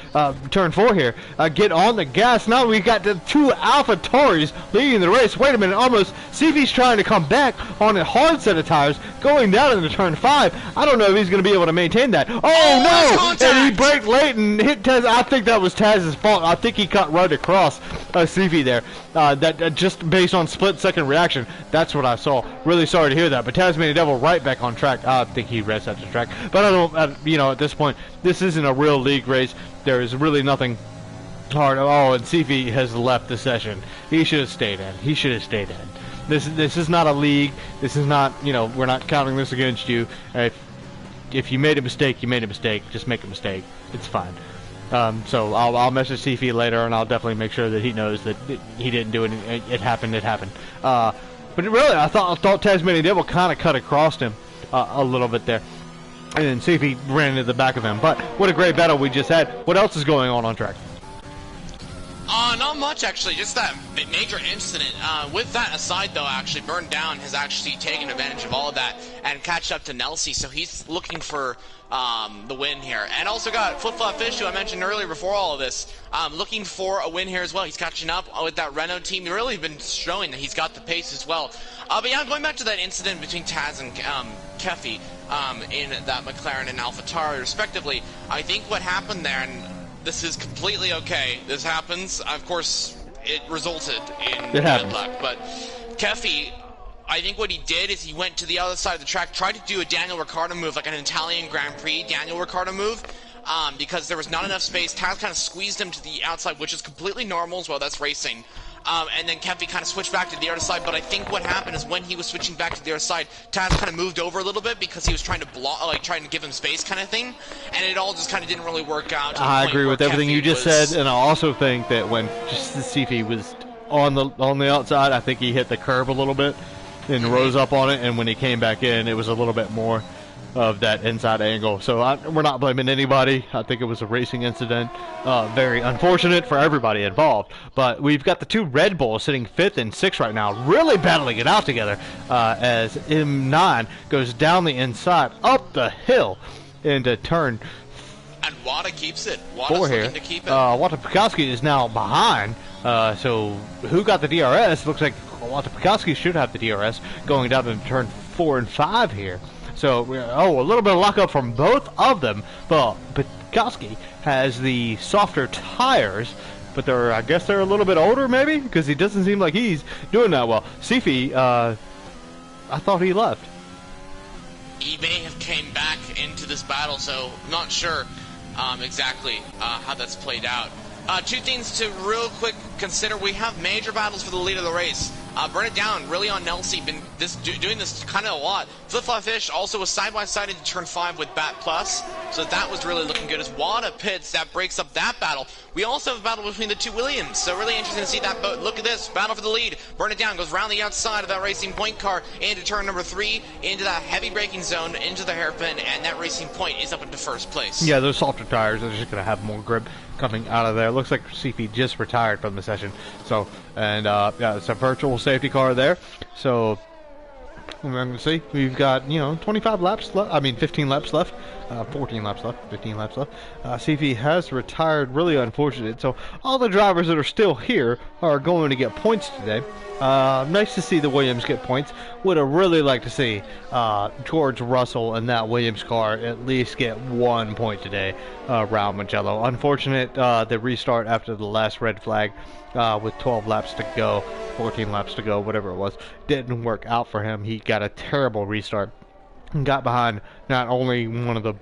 Turn 4 here. Get on the gas. Now we got the two Alpha Tauris leading the race. Wait a minute, almost. Sifi's trying to come back on a hard set of tires, going down into turn 5. I don't know if he's going to be able to maintain that. Oh no! And he braked late and hit Taz. I think that was Taz's fault. I think he cut right across Sifi there. That just based on split-second reaction, that's what I saw. Really sorry to hear that, but Tasmanian Devil right back on track. I think he resets the track, but I don't. At this point, this isn't a real league race. There is really nothing hard. Oh, and Sifi has left the session. He should have stayed in. He should have stayed in. This is not a league. This is not. We're not counting this against you. If you made a mistake, you made a mistake. Just make a mistake. It's fine. So I'll message Sifi later, and I'll definitely make sure that he knows that he didn't do it. It happened. It happened. But really, I thought Tasmanian Devil kind of cut across him a little bit there, and then Sifi ran into the back of him. But what a great battle we just had. What else is going on track? Not much, actually. Just that major incident. With that aside, though, actually, Burn Down has actually taken advantage of all of that and catched up to Nelsie, so he's looking for the win here. And also got Flip Flop Fish, who I mentioned earlier before all of this, looking for a win here as well. He's catching up with that Renault team. He's really been showing that he's got the pace as well. But yeah, going back to that incident between Taz and Kefi in that McLaren and AlphaTauri, respectively, I think what happened there, and this is completely okay. This happens. Of course, it resulted in good luck. But Kefi, I think what he did is he went to the other side of the track, tried to do a Daniel Ricciardo move, like an Italian Grand Prix Daniel Ricciardo move, because there was not enough space. Taz kind of squeezed him to the outside, which is completely normal as well. That's racing. And then Kempy kind of switched back to the other side, but I think what happened is when he was switching back to the other side, Taz kind of moved over a little bit because he was trying to block, like trying to give him space kind of thing, and it all just kind of didn't really work out. I agree with everything you just said, and I also think that when just the Sifi was on the outside, I think he hit the curb a little bit and rose up on it, and when he came back in, it was a little bit more of that inside angle. So we're not blaming anybody. I think it was a racing incident. Very unfortunate for everybody involved. But we've got the two Red Bulls sitting 5th and 6th right now, really battling it out together as M9 goes down the inside, up the hill into turn. And Wada keeps it. Wada's looking to keep it. Wada Pekowski is now behind. So who got the DRS? Looks like Wada Pekowski should have the DRS going down into turn 4 and 5 here. So, a little bit of lockup from both of them. But Pekowski has the softer tires, but I guess they're a little bit older, maybe, because he doesn't seem like he's doing that well. Sifi, I thought he left. He may have came back into this battle, so I'm not sure exactly how that's played out. Two things to real quick consider. We have major battles for the lead of the race. Burn It Down, really on Nelsie, been doing this kind of a lot. Flip-Flop Fish also was side-by-side into turn 5 with Bat Plus, so that was really looking good. As Wada pits, that breaks up that battle. We also have a battle between the two Williams, so really interesting to see that. But look at this, battle for the lead. Burn It Down goes around the outside of that Racing Point car into turn number 3, into that heavy braking zone, into the hairpin, and that Racing Point is up into first place. Yeah, those softer tires are just going to have more grip coming out of there. Looks like CP just retired from the session. So, and yeah, it's a virtual safety car there. So, we're going to see. We've got, 25 laps left. I mean, 15 laps left. 14 laps left. 15 laps left. CP has retired. Really unfortunate. So, all the drivers that are still here are going to get points today. Nice to see the Williams get points. Would have really liked to see George Russell and that Williams car at least get 1 point today, Raul Mugello. Unfortunate, the restart after the last red flag with 12 laps to go, 14 laps to go, whatever it was, didn't work out for him. He got a terrible restart and got behind not only one of the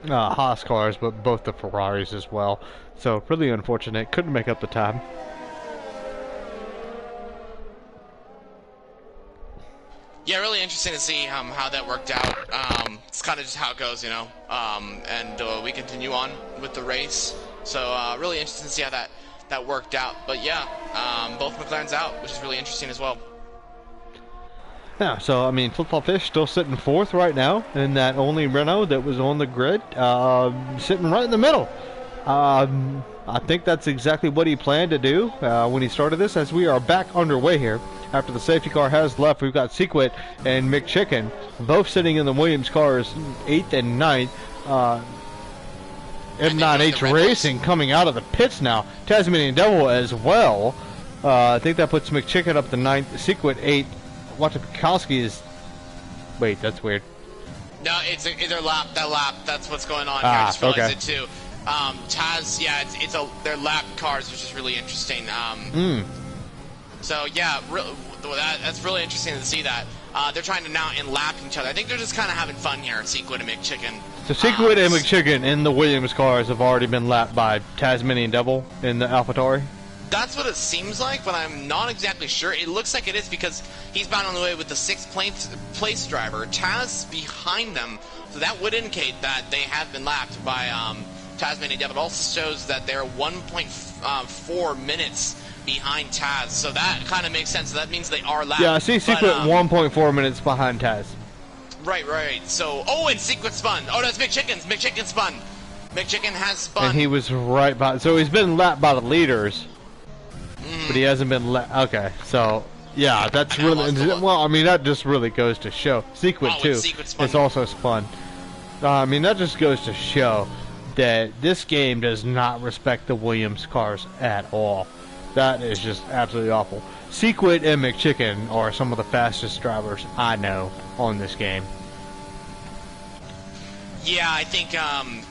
Haas cars, but both the Ferraris as well. So really unfortunate. Couldn't make up the time. Yeah, really interesting to see how that worked out. It's kind of just how it goes, and we continue on with the race. So really interesting to see how that worked out. But yeah, both McLarens out, which is really interesting as well. Yeah, so I mean, Flip-Flop Fish still sitting 4th right now in that only Renault that was on the grid, sitting right in the middle. I think that's exactly what he planned to do when he started this, as we are back underway here. After the safety car has left, we've got Sequit and McChicken both sitting in the Williams cars, 8th and 9th. M9H Racing coming out of the pits now. Tasmanian Devil as well. I think that puts McChicken up to 9th. Sequit 8th. Watakowski is... Wait, that's weird. No, it's their lap. That's what's going on here. I just realized it too. Taz, yeah, they're lap cars, which is really interesting. So yeah, that's really interesting to see that. They're trying to now lap each other. I think they're just kind of having fun here, Sequit and McChicken. So Sequit and McChicken in the Williams cars have already been lapped by Tasmanian Devil in the AlphaTauri? That's what it seems like, but I'm not exactly sure. It looks like it is because he's bound on the way with the 6th place driver. Taz behind them, so that would indicate that they have been lapped by Tasmanian Devil. It also shows that they're 1.4 minutes behind Taz, so that kind of makes sense. So that means they are lapped. Yeah, I see Secret 1.4 minutes behind Taz. Right. So, and Secret spun. Oh, that's McChicken's. McChicken spun. McChicken has spun. And he was right by. So he's been lapped by the leaders, but he hasn't been lapped. Okay, so yeah, that's really well. I mean, that just really goes to show. Secret too. It's also spun. I mean, that just goes to show that this game does not respect the Williams cars at all. That is just absolutely awful. Sequit and McChicken are some of the fastest drivers I know on this game. Yeah, I think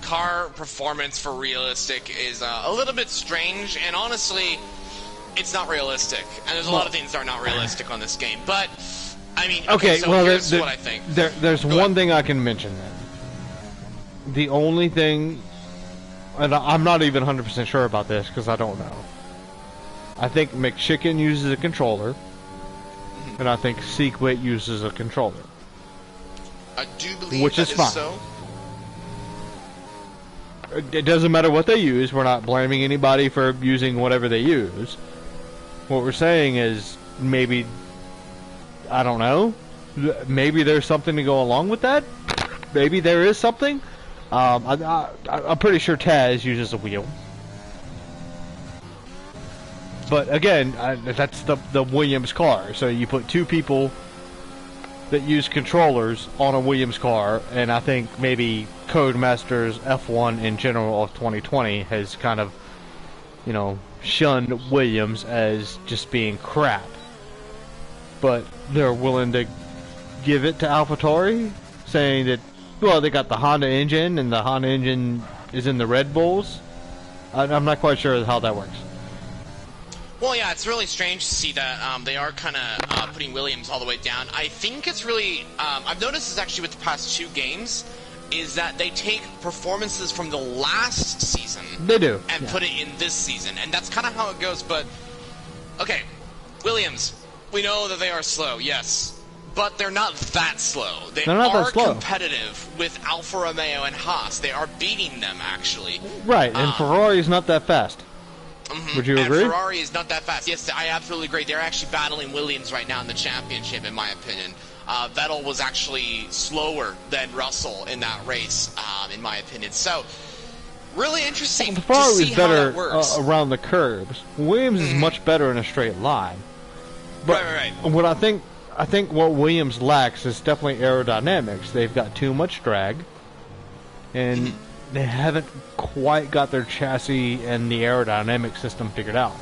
car performance for realistic is a little bit strange, and honestly, it's not realistic. And there's a lot of things that are not realistic on this game. But, I mean, okay, so here's what I think. There's one thing I can mention then. the only thing, and I'm not even 100% sure about this because I don't know. I think McChicken uses a controller, and I think Sequit uses a controller. I do believe which that is fine. so. It doesn't matter what they use. We're not blaming anybody for using whatever they use. What we're saying is maybe, I don't know, maybe there's something to go along with that. Maybe there is something. I'm pretty sure Taz uses a wheel. But again, that's the Williams car. So you put two people that use controllers on a Williams car, and I think maybe Codemasters F1 in general of 2020 has kind of, you know, shunned Williams as just being crap. But they're willing to give it to AlphaTauri, saying that, well, they got the Honda engine, and the Honda engine is in the Red Bulls. I'm not quite sure how that works. Well, yeah, it's really strange to see that they are kind of putting Williams all the way down. I think it's really, I've noticed this actually with the past two games, is that they take performances from the last season. They do. And put it in this season. And that's kind of how it goes. But, okay, Williams, we know that they are slow, yes. But they're not that slow. They're not that slow. Competitive with Alfa Romeo and Haas. They are beating them, actually. Right, and Ferrari's not that fast. Would you agree? And Ferrari is not that fast. Yes, I absolutely agree. They're actually battling Williams right now in the championship, in my opinion. Vettel was actually slower than Russell in that race, in my opinion. So, really interesting to see how that works. Around the curves. Williams is much better in a straight line. But right. What I think what Williams lacks is definitely aerodynamics. They've got too much drag, and they haven't quite got their chassis and the aerodynamic system figured out.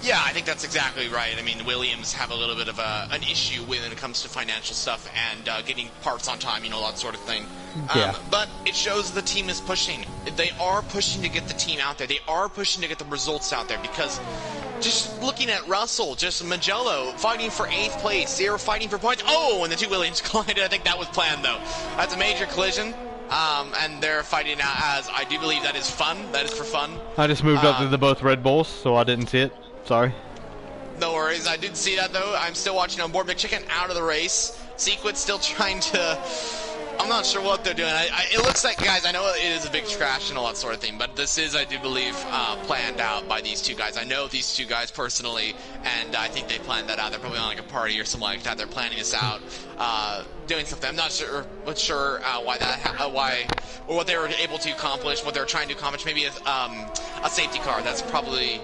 Yeah, I think that's exactly right. I mean, Williams have a little bit of an issue when it comes to financial stuff and getting parts on time, you know, that sort of thing. Yeah. But it shows the team is pushing. They are pushing to get the team out there. They are pushing to get the results out there, because just looking at Russell, just Mugello fighting for 8th place. They were fighting for points. Oh, and the two Williams collided. I think that was planned, though. That's a major collision. And they're fighting out as, I do believe that is fun. That is for fun. I just moved up to the both Red Bulls, so I didn't see it. Sorry. No worries. I did see that, though. I'm still watching on board. McChicken out of the race. Sequit's still trying to... I'm not sure what they're doing. It looks like, guys, I know it is a big crash and all that sort of thing, but this is, I do believe, planned out by these two guys. I know these two guys personally, and I think they planned that out. They're probably on like a party or something like that. They're planning this out, doing something. I'm not sure why that, why, or what they were able to accomplish, what they were trying to accomplish. Maybe a safety car. That's probably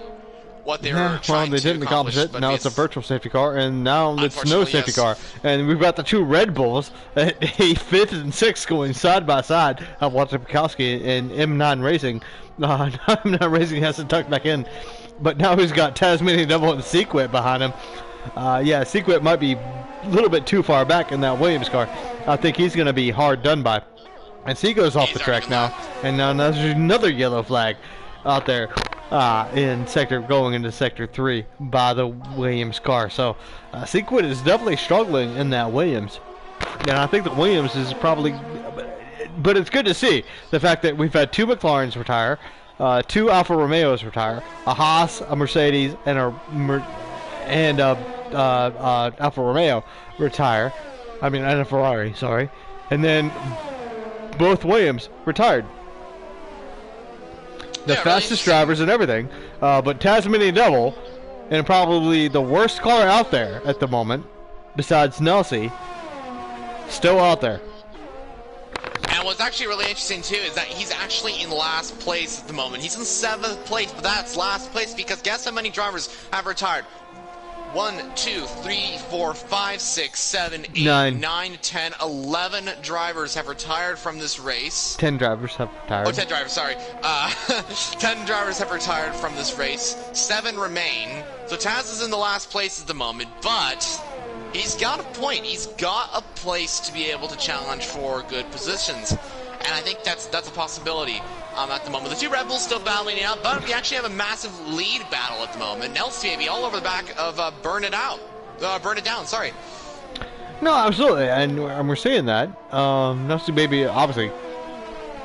what they were trying they to didn't accomplish it. Now it's a virtual safety car, and now it's no safety car. And we've got the two Red Bulls, a 5th and 6th, going side by side. I've watched Bukowski in M9 Racing. M9 Racing hasn't tucked back in, but now he's got Tasmanian Devil and Sequit behind him. Yeah, Sequit might be a little bit too far back in that Williams car. I think he's going to be hard done by. And he goes off the track now, and now there's another yellow flag out there. Going into sector 3 by the Williams car. So Sequit is definitely struggling in that Williams, and I think the Williams is probably, but it's good to see the fact that we've had two McLarens retire, two Alfa Romeos retire, a Haas, a Mercedes, and Alfa Romeo retire. I mean, and a Ferrari, sorry, and then both Williams retired. The fastest drivers and everything, but Tasmanian Devil, and probably the worst car out there at the moment, besides Nelsie, still out there. And what's actually really interesting, too, is that he's actually in last place at the moment. He's in 7th place, but that's last place because guess how many drivers have retired? 1, 2, 3, 4, 5, 6, 7, 8, 9, 10, 11 drivers have retired from this race. 10 drivers have retired. Oh, 10 drivers, sorry. 10 drivers have retired from this race. 7 remain. So Taz is in the last place at the moment, but he's got a point. He's got a place to be able to challenge for good positions. And I think that's a possibility at the moment. The two Red Bulls still battling it out, but we actually have a massive lead battle at the moment. Nelsie, baby, all over the back of Burn It Down, sorry. No, absolutely, and we're seeing that. Nelson Baby, obviously,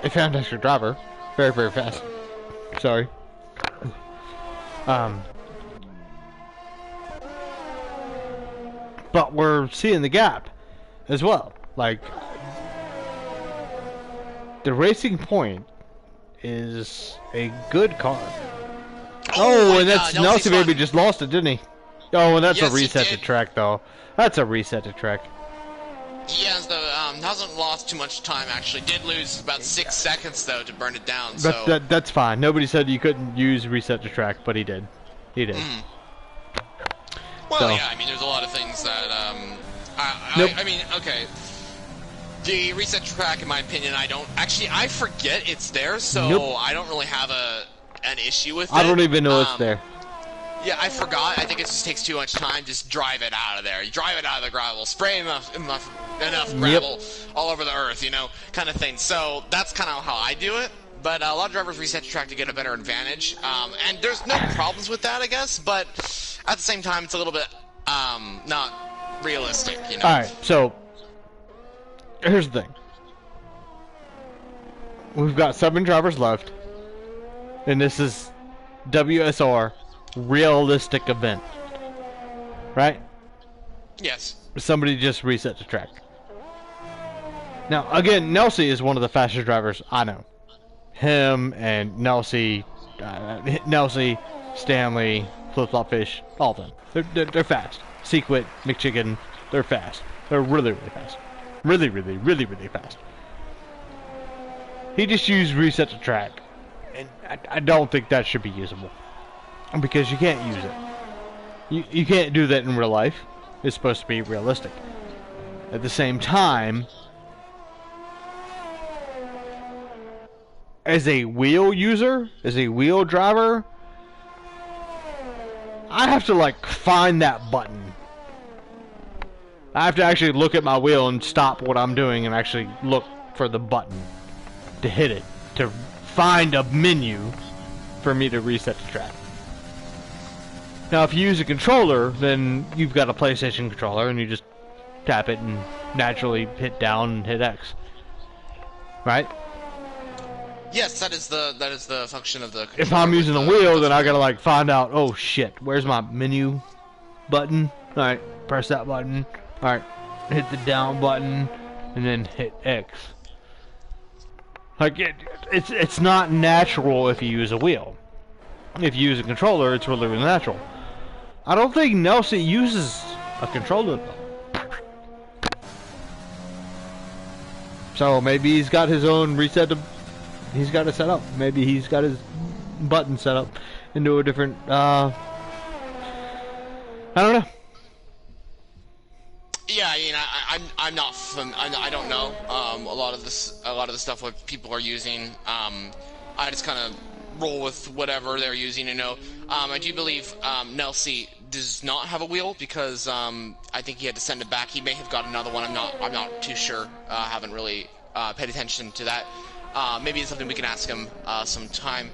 a fantastic driver, very very fast. Sorry. Um, but we're seeing the gap as well. Like the Racing Point is a good car. Oh, and that's Nelson Baby just lost it, didn't he? Oh, and that's a reset to track, though. That's a reset to track. Yeah, so, hasn't lost too much time, actually. Did lose about 6 seconds, though, to burn it down, so... That's fine. Nobody said you couldn't use reset to track, but he did. He did. Well, so. Yeah, I mean, there's a lot of things that, I mean, okay. The reset to track, in my opinion, I forget it's there, so I don't really have an issue with it. I don't even know it's there. Yeah, I forgot. I think it just takes too much time. Just drive it out of there. You drive it out of the gravel. Spray enough gravel all over the earth, you know, kind of thing. So that's kind of how I do it. But a lot of drivers reset to track to get a better advantage. And there's no problems with that, I guess. But at the same time, it's a little bit not realistic, you know. All right, so here's the thing. We've got 7 drivers left. And this is WSR Realistic event, right? Yes. Somebody just reset the track. Now, again, Nelsie is one of the fastest drivers I know. Him and Nelsie, Stanley, Flip Flop Fish, all of them. They're fast. Sequit, McChicken, they're fast. They're really, really fast. Really, really, really, really fast. He just used reset the track, and I don't think that should be usable. Because you can't use it. You can't do that in real life. It's supposed to be realistic. At the same time, as a wheel user, as a wheel driver, I have to like find that button. I have to actually look at my wheel and stop what I'm doing and actually look for the button to hit it, to find a menu for me to reset the track. Now, if you use a controller, then you've got a PlayStation controller, and you just tap it and naturally hit down and hit X, right? Yes, that is the function of the controller. If I'm using the wheel, then I gotta like find out. Oh shit, where's my menu button? All right, press that button. All right, hit the down button, and then hit X. Like it's not natural if you use a wheel. If you use a controller, it's really, really natural. I don't think Nelsie uses a controller though. So maybe he's got his own reset. He's got it set up. Maybe he's got his button set up into a different. I don't know. Yeah, I mean, I'm not. I don't know. A lot of the stuff what people are using. I just kind of roll with whatever they're using. You know, I do believe Nelsie does not have a wheel because I think he had to send it back. He may have got another one. I'm not too sure. Haven't really paid attention to that. Maybe it's something we can ask him sometime.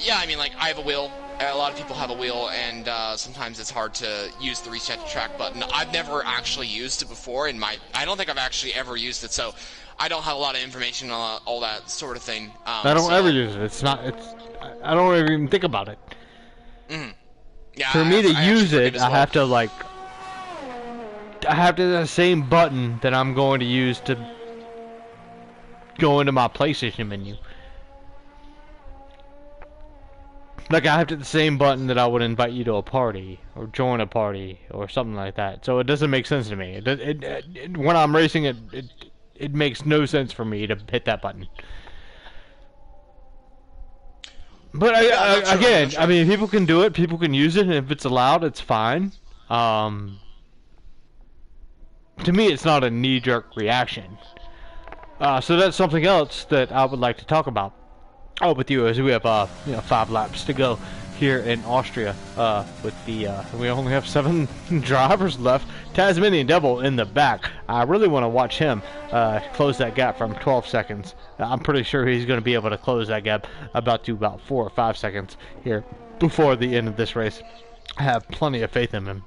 Yeah, I mean, like, I have a wheel. A lot of people have a wheel, and sometimes it's hard to use the reset to track button. I've never actually used it before. I don't think I've actually ever used it, so I don't have a lot of information on all that sort of thing. I don't ever use it. I don't ever even think about it. Mm-hmm. Yeah, for me to use it, I have to like. I have to have the same button that I'm going to use to go into my PlayStation menu. Like, I have to the same button that I would invite you to a party or join a party or something like that. So it doesn't make sense to me. When I'm racing it makes no sense for me to hit that button. But again, I mean, people can do it, people can use it, and if it's allowed, it's fine. To me, it's not a knee-jerk reaction. So that's something else that I would like to talk about. With you, as we have 5 laps to go here in Austria. With the we only have 7 drivers left. Tasmanian Devil in the back. I really want to watch him close that gap from 12 seconds. I'm pretty sure he's going to be able to close that gap about 4 or 5 seconds here before the end of this race. I have plenty of faith in him.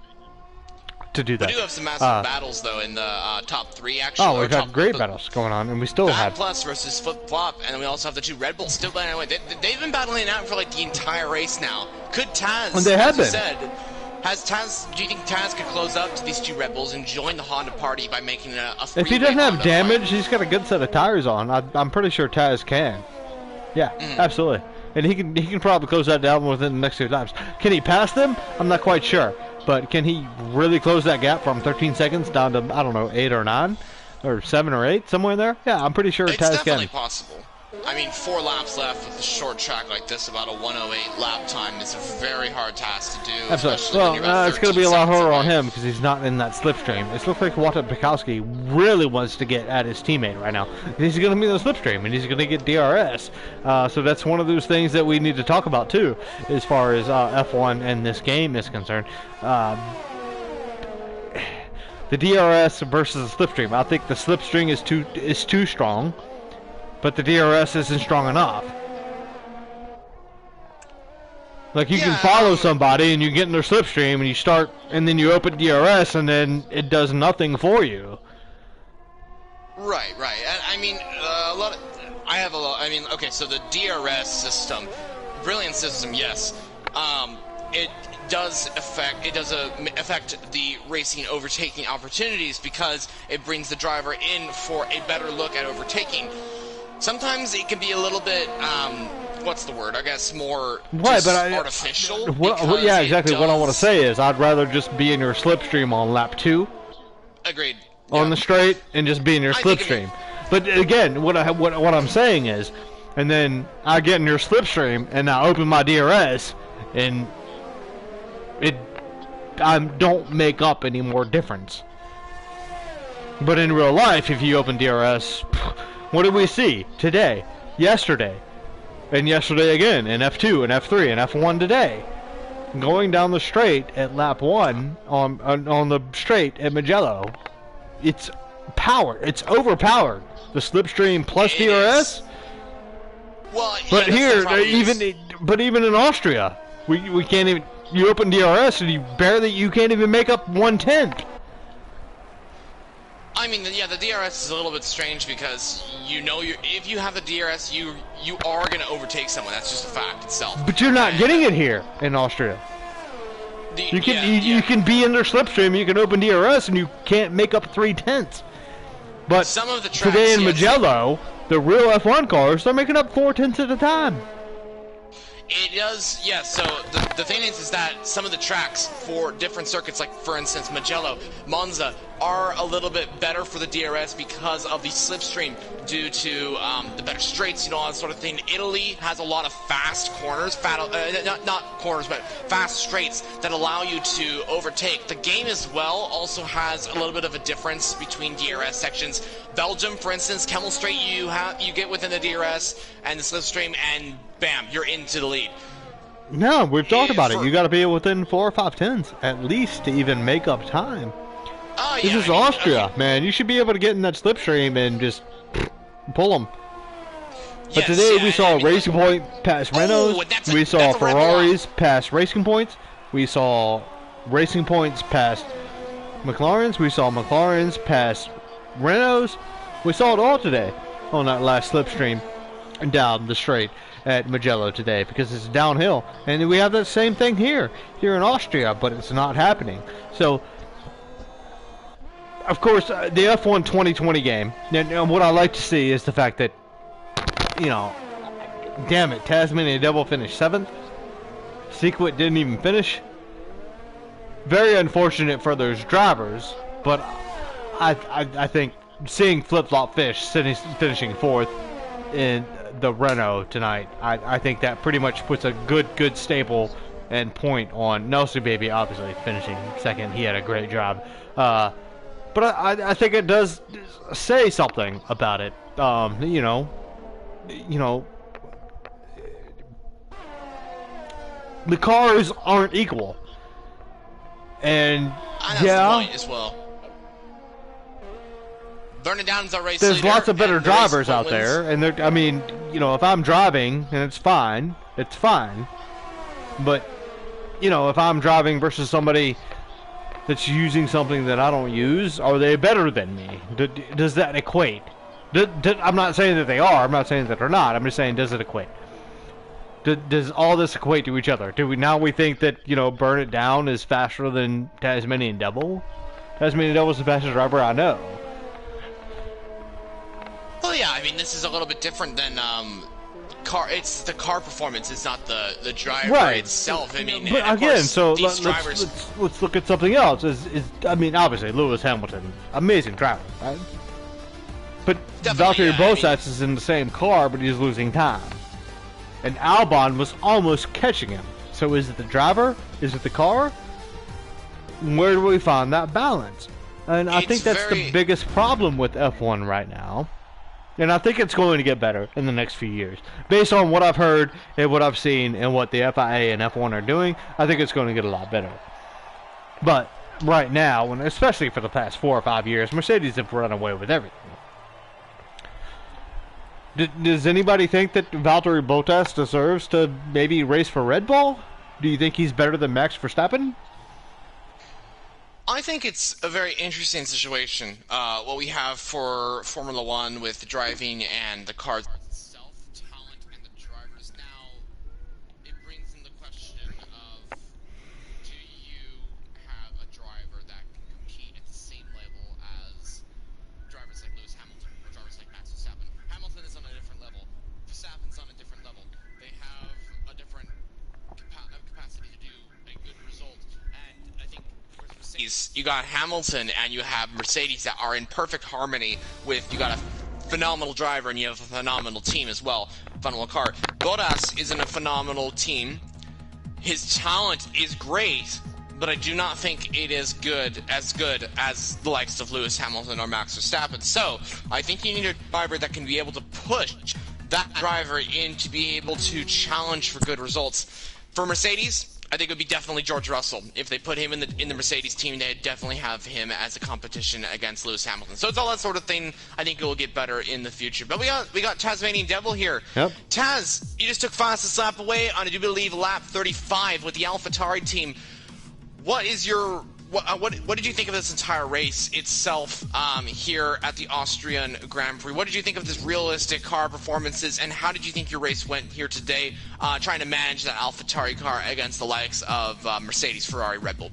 to do We that. do have some massive battles though in the top 3 actually. Oh, we've had great battles going on, and we still Bad have. Plus versus Flip Flop, and then we also have the 2 Red Bulls still battling away. They've been battling out for like the entire race now. Could Taz, And they have as you been. said, do you think Taz could close up to these 2 Red Bulls and join the Honda party by making a If he doesn't have damage, he's got a good set of tires on. I'm pretty sure Taz can. Yeah, absolutely. And he can probably close that down within the next 2 times. Can he pass them? I'm not quite sure. But can he really close that gap from 13 seconds down to, I don't know, 8 or 9? Or 7 or 8? Somewhere in there? Yeah, I'm pretty sure It's Taz can. definitely possible. I mean, 4 laps left with a short track like this, about a 1:08 lap time is a very hard task to do. Absolutely. Well, it's going to be a lot harder on him because he's not in that slipstream. It looks like Wata Pikowski really wants to get at his teammate right now. He's going to be in the slipstream, and he's going to get DRS. So that's one of those things that we need to talk about, too, as far as F1 and this game is concerned. The DRS versus the slipstream. I think the slipstream is too strong, but the DRS isn't strong enough. Like, you can follow somebody and you get in their slipstream and you start, and then you open DRS and then it does nothing for you. Right. I mean, okay, so the DRS system, brilliant system, yes. It does affect the racing overtaking opportunities because it brings the driver in for a better look at overtaking. Sometimes it can be a little bit, what's the word? I guess more artificial. Yeah, exactly. What I want to say is I'd rather just be in your slipstream on lap 2. Agreed. On the straight and just be in your slipstream. But again, what I'm saying is, and then I get in your slipstream and I open my DRS and I don't make up any more difference. But in real life, if you open DRS, what did we see today, yesterday, and yesterday again, in F2 and F3 and F1 today? Going down the straight at lap 1 on the straight at Mugello, it's overpowered. The slipstream plus DRS. Well, but here, even in Austria, we can't even. You open DRS and you can't even make up 1/10. I mean, yeah, the DRS is a little bit strange because if you have the DRS, you are going to overtake someone. That's just a fact itself. But you're not getting it here in Austria. You can be in their slipstream, you can open DRS, and you can't make up 3/10. But some of the tracks, today in Mugello, the real F1 cars, they're making up 4/10 at a time. It does, yeah, so the thing is that some of the tracks for different circuits, like for instance Mugello, Monza, are a little bit better for the DRS because of the slipstream due to the better straights, all that sort of thing. Italy has a lot of fast corners, not corners, but fast straights that allow you to overtake. The game as well also has a little bit of a difference between DRS sections. Belgium, for instance, Kemmel Straight, you get within the DRS and the slipstream, and bam, you're into the lead. No, we've talked about it. You got to be within 4 or 5/10 at least to even make up time. This is Austria, man. You should be able to get in that slipstream and just pull them. But today we saw Racing Point pass Renaults. We saw Ferraris pass Racing Points. We saw Racing Points pass McLarens. We saw McLarens pass Renaults. We saw it all today on that last slipstream down the straight at Mugello today because it's downhill. And we have that same thing here in Austria, but it's not happening. So, of course, the F1 2020 game, and what I like to see is the fact that, damn it, Tasmania Devil finished 7th. Sequit didn't even finish. Very unfortunate for those drivers, but I think seeing Flip Flop Fish finishing 4th in the Renault tonight, I think that pretty much puts a good staple and point on Nelson Baby, obviously finishing 2nd. He had a great job. But I think it does say something about it. The cars aren't equal. And that's the point as well. Burning down's our race there's leader, lots of better drivers out there, and if I'm driving and it's fine. But if I'm driving versus somebody that's using something that I don't use, are they better than me? Does that equate? I'm not saying that they are. I'm not saying that they're not. I'm just saying, does it equate? Does all this equate to each other? Do we now think that Burn It Down is faster than Tasmanian Devil? Tasmanian Devil is the fastest driver I know. Well, yeah. I mean, this is a little bit different than car. It's the car performance. It's not the driver itself. I mean, but again, so let's look at something else. I mean, obviously Lewis Hamilton, amazing driver, right? But Valtteri Bottas is in the same car, but he's losing time. And Albon was almost catching him. So is it the driver? Is it the car? Where do we find that balance? And I think that's the biggest problem with F1 right now. And I think it's going to get better in the next few years. Based on what I've heard and what I've seen and what the FIA and F1 are doing, I think it's going to get a lot better. But right now, and especially for the past 4 or 5 years, Mercedes have run away with everything. Does anybody think that Valtteri Bottas deserves to maybe race for Red Bull? Do you think he's better than Max Verstappen? I think it's a very interesting situation. What we have for Formula One with the driving and the cars itself, talent, and the drivers. Now, it brings in the question of, do you have a driver that can compete at the same level as drivers like Lewis Hamilton or drivers like Max Verstappen? Hamilton is on a different level. Verstappen's on a different level. They have a different capacity to do a good result. And I think you got Hamilton and you have Mercedes that are in perfect harmony with, you got a phenomenal driver and you have a phenomenal team as well, phenomenal car. Bottas is in a phenomenal team. His talent is great, but I do not think it is good as the likes of Lewis Hamilton or Max Verstappen. So I think you need a driver that can be able to push that driver in to be able to challenge for good results. For Mercedes, I think it would be definitely George Russell. If they put him in the Mercedes team, they'd definitely have him as a competition against Lewis Hamilton. So it's all that sort of thing. I think it will get better in the future. But we got Tasmanian Devil here. Yep. Taz, you just took fastest lap away on, I do believe, lap 35 with the AlphaTauri team. What is your what did you think of this entire race itself here at the Austrian Grand Prix? What did you think of this realistic car performances, and how did you think your race went here today, trying to manage that AlphaTauri car against the likes of Mercedes, Ferrari, Red Bull?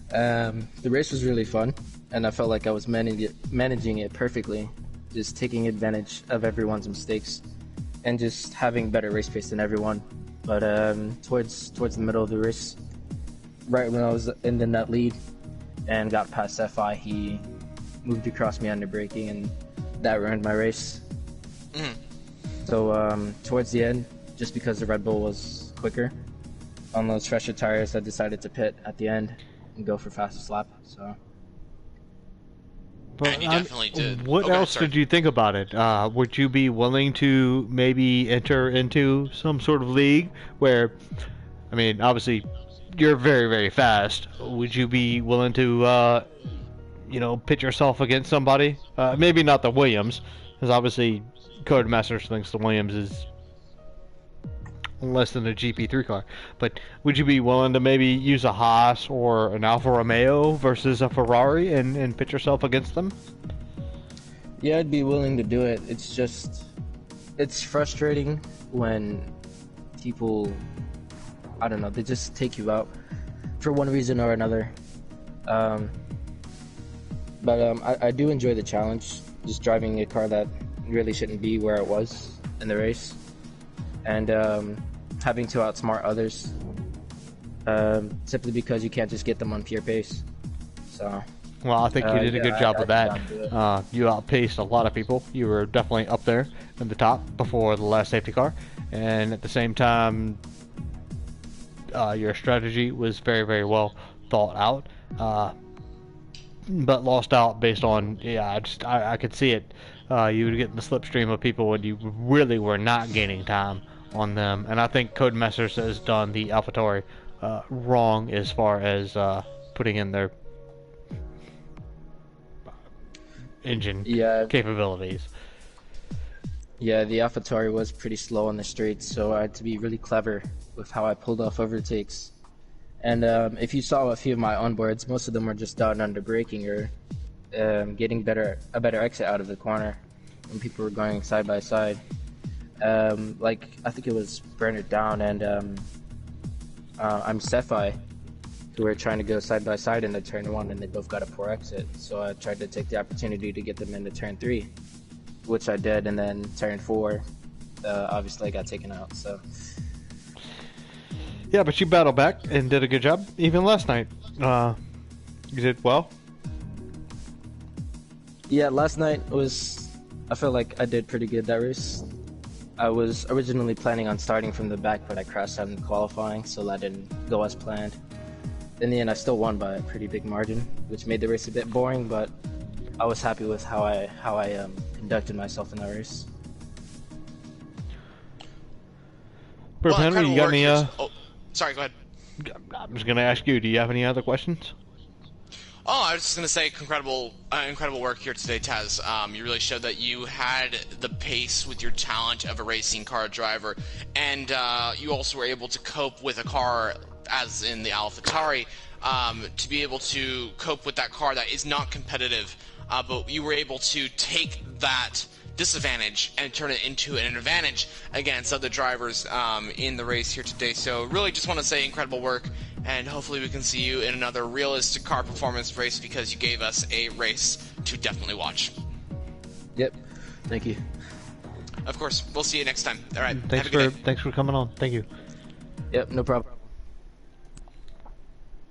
The race was really fun, and I felt like I was managing it perfectly, just taking advantage of everyone's mistakes and just having better race pace than everyone. But towards the middle of the race, right when I was in the net lead and got past FI, he moved across me under braking, and that ruined my race. So towards the end, just because the Red Bull was quicker on those fresher tires, I decided to pit at the end and go for fastest lap. So. But and you definitely did. What else did you think about it? Would you be willing to maybe enter into some sort of league where, I mean, obviously, you're very, very fast. Would you be willing to, pit yourself against somebody? Maybe not the Williams, because obviously Codemasters thinks the Williams is less than a GP3 car. But would you be willing to maybe use a Haas or an Alfa Romeo versus a Ferrari and pit yourself against them? Yeah, I'd be willing to do it. It's just, it's frustrating when people, I don't know, they just take you out for one reason or another. But I do enjoy the challenge, just driving a car that really shouldn't be where it was in the race, and having to outsmart others, simply because you can't just get them on pure pace. So. Well, I think you did a good job of that. You outpaced a lot of people. You were definitely up there in the top before the last safety car, and at the same time, your strategy was very, very well thought out, but lost out based on, I could see it. You would get in the slipstream of people when you really were not gaining time on them, and I think Codemasters has done the AlphaTauri wrong as far as putting in their engine capabilities. Yeah, the AlphaTauri was pretty slow on the straights, so I had to be really clever with how I pulled off overtakes And if you saw a few of my onboards, most of them were just done under braking or getting a better exit out of the corner when people were going side by side. Like I think it was Burn It Down and I'm Sephi, who were trying to go side by side into turn 1, and they both got a poor exit. So I tried to take the opportunity to get them into turn 3, which I did, and then turn 4, obviously I got taken out. So yeah, but you battled back and did a good job. Even last night, you did well. Yeah, last night I feel like I did pretty good that race. I was originally planning on starting from the back, but I crashed out in qualifying, so that didn't go as planned. In the end, I still won by a pretty big margin, which made the race a bit boring, but I was happy with how I conducted myself in that race. Bro, Henry, you got any? Oh, sorry, go ahead. I'm just gonna ask you. Do you have any other questions? Oh, I was just going to say incredible work here today, Taz. You really showed that you had the pace with your talent of a racing car driver, and you also were able to cope with a car, as in the AlphaTauri, to be able to cope with that car that is not competitive, but you were able to take that disadvantage and turn it into an advantage against other drivers in the race here today. So really just want to say incredible work, and hopefully we can see you in another realistic car performance race, because you gave us a race to definitely watch. Yep, thank you. Of course, we'll see you next time. All right, Thanks for coming on. Thank you. Yep, no problem.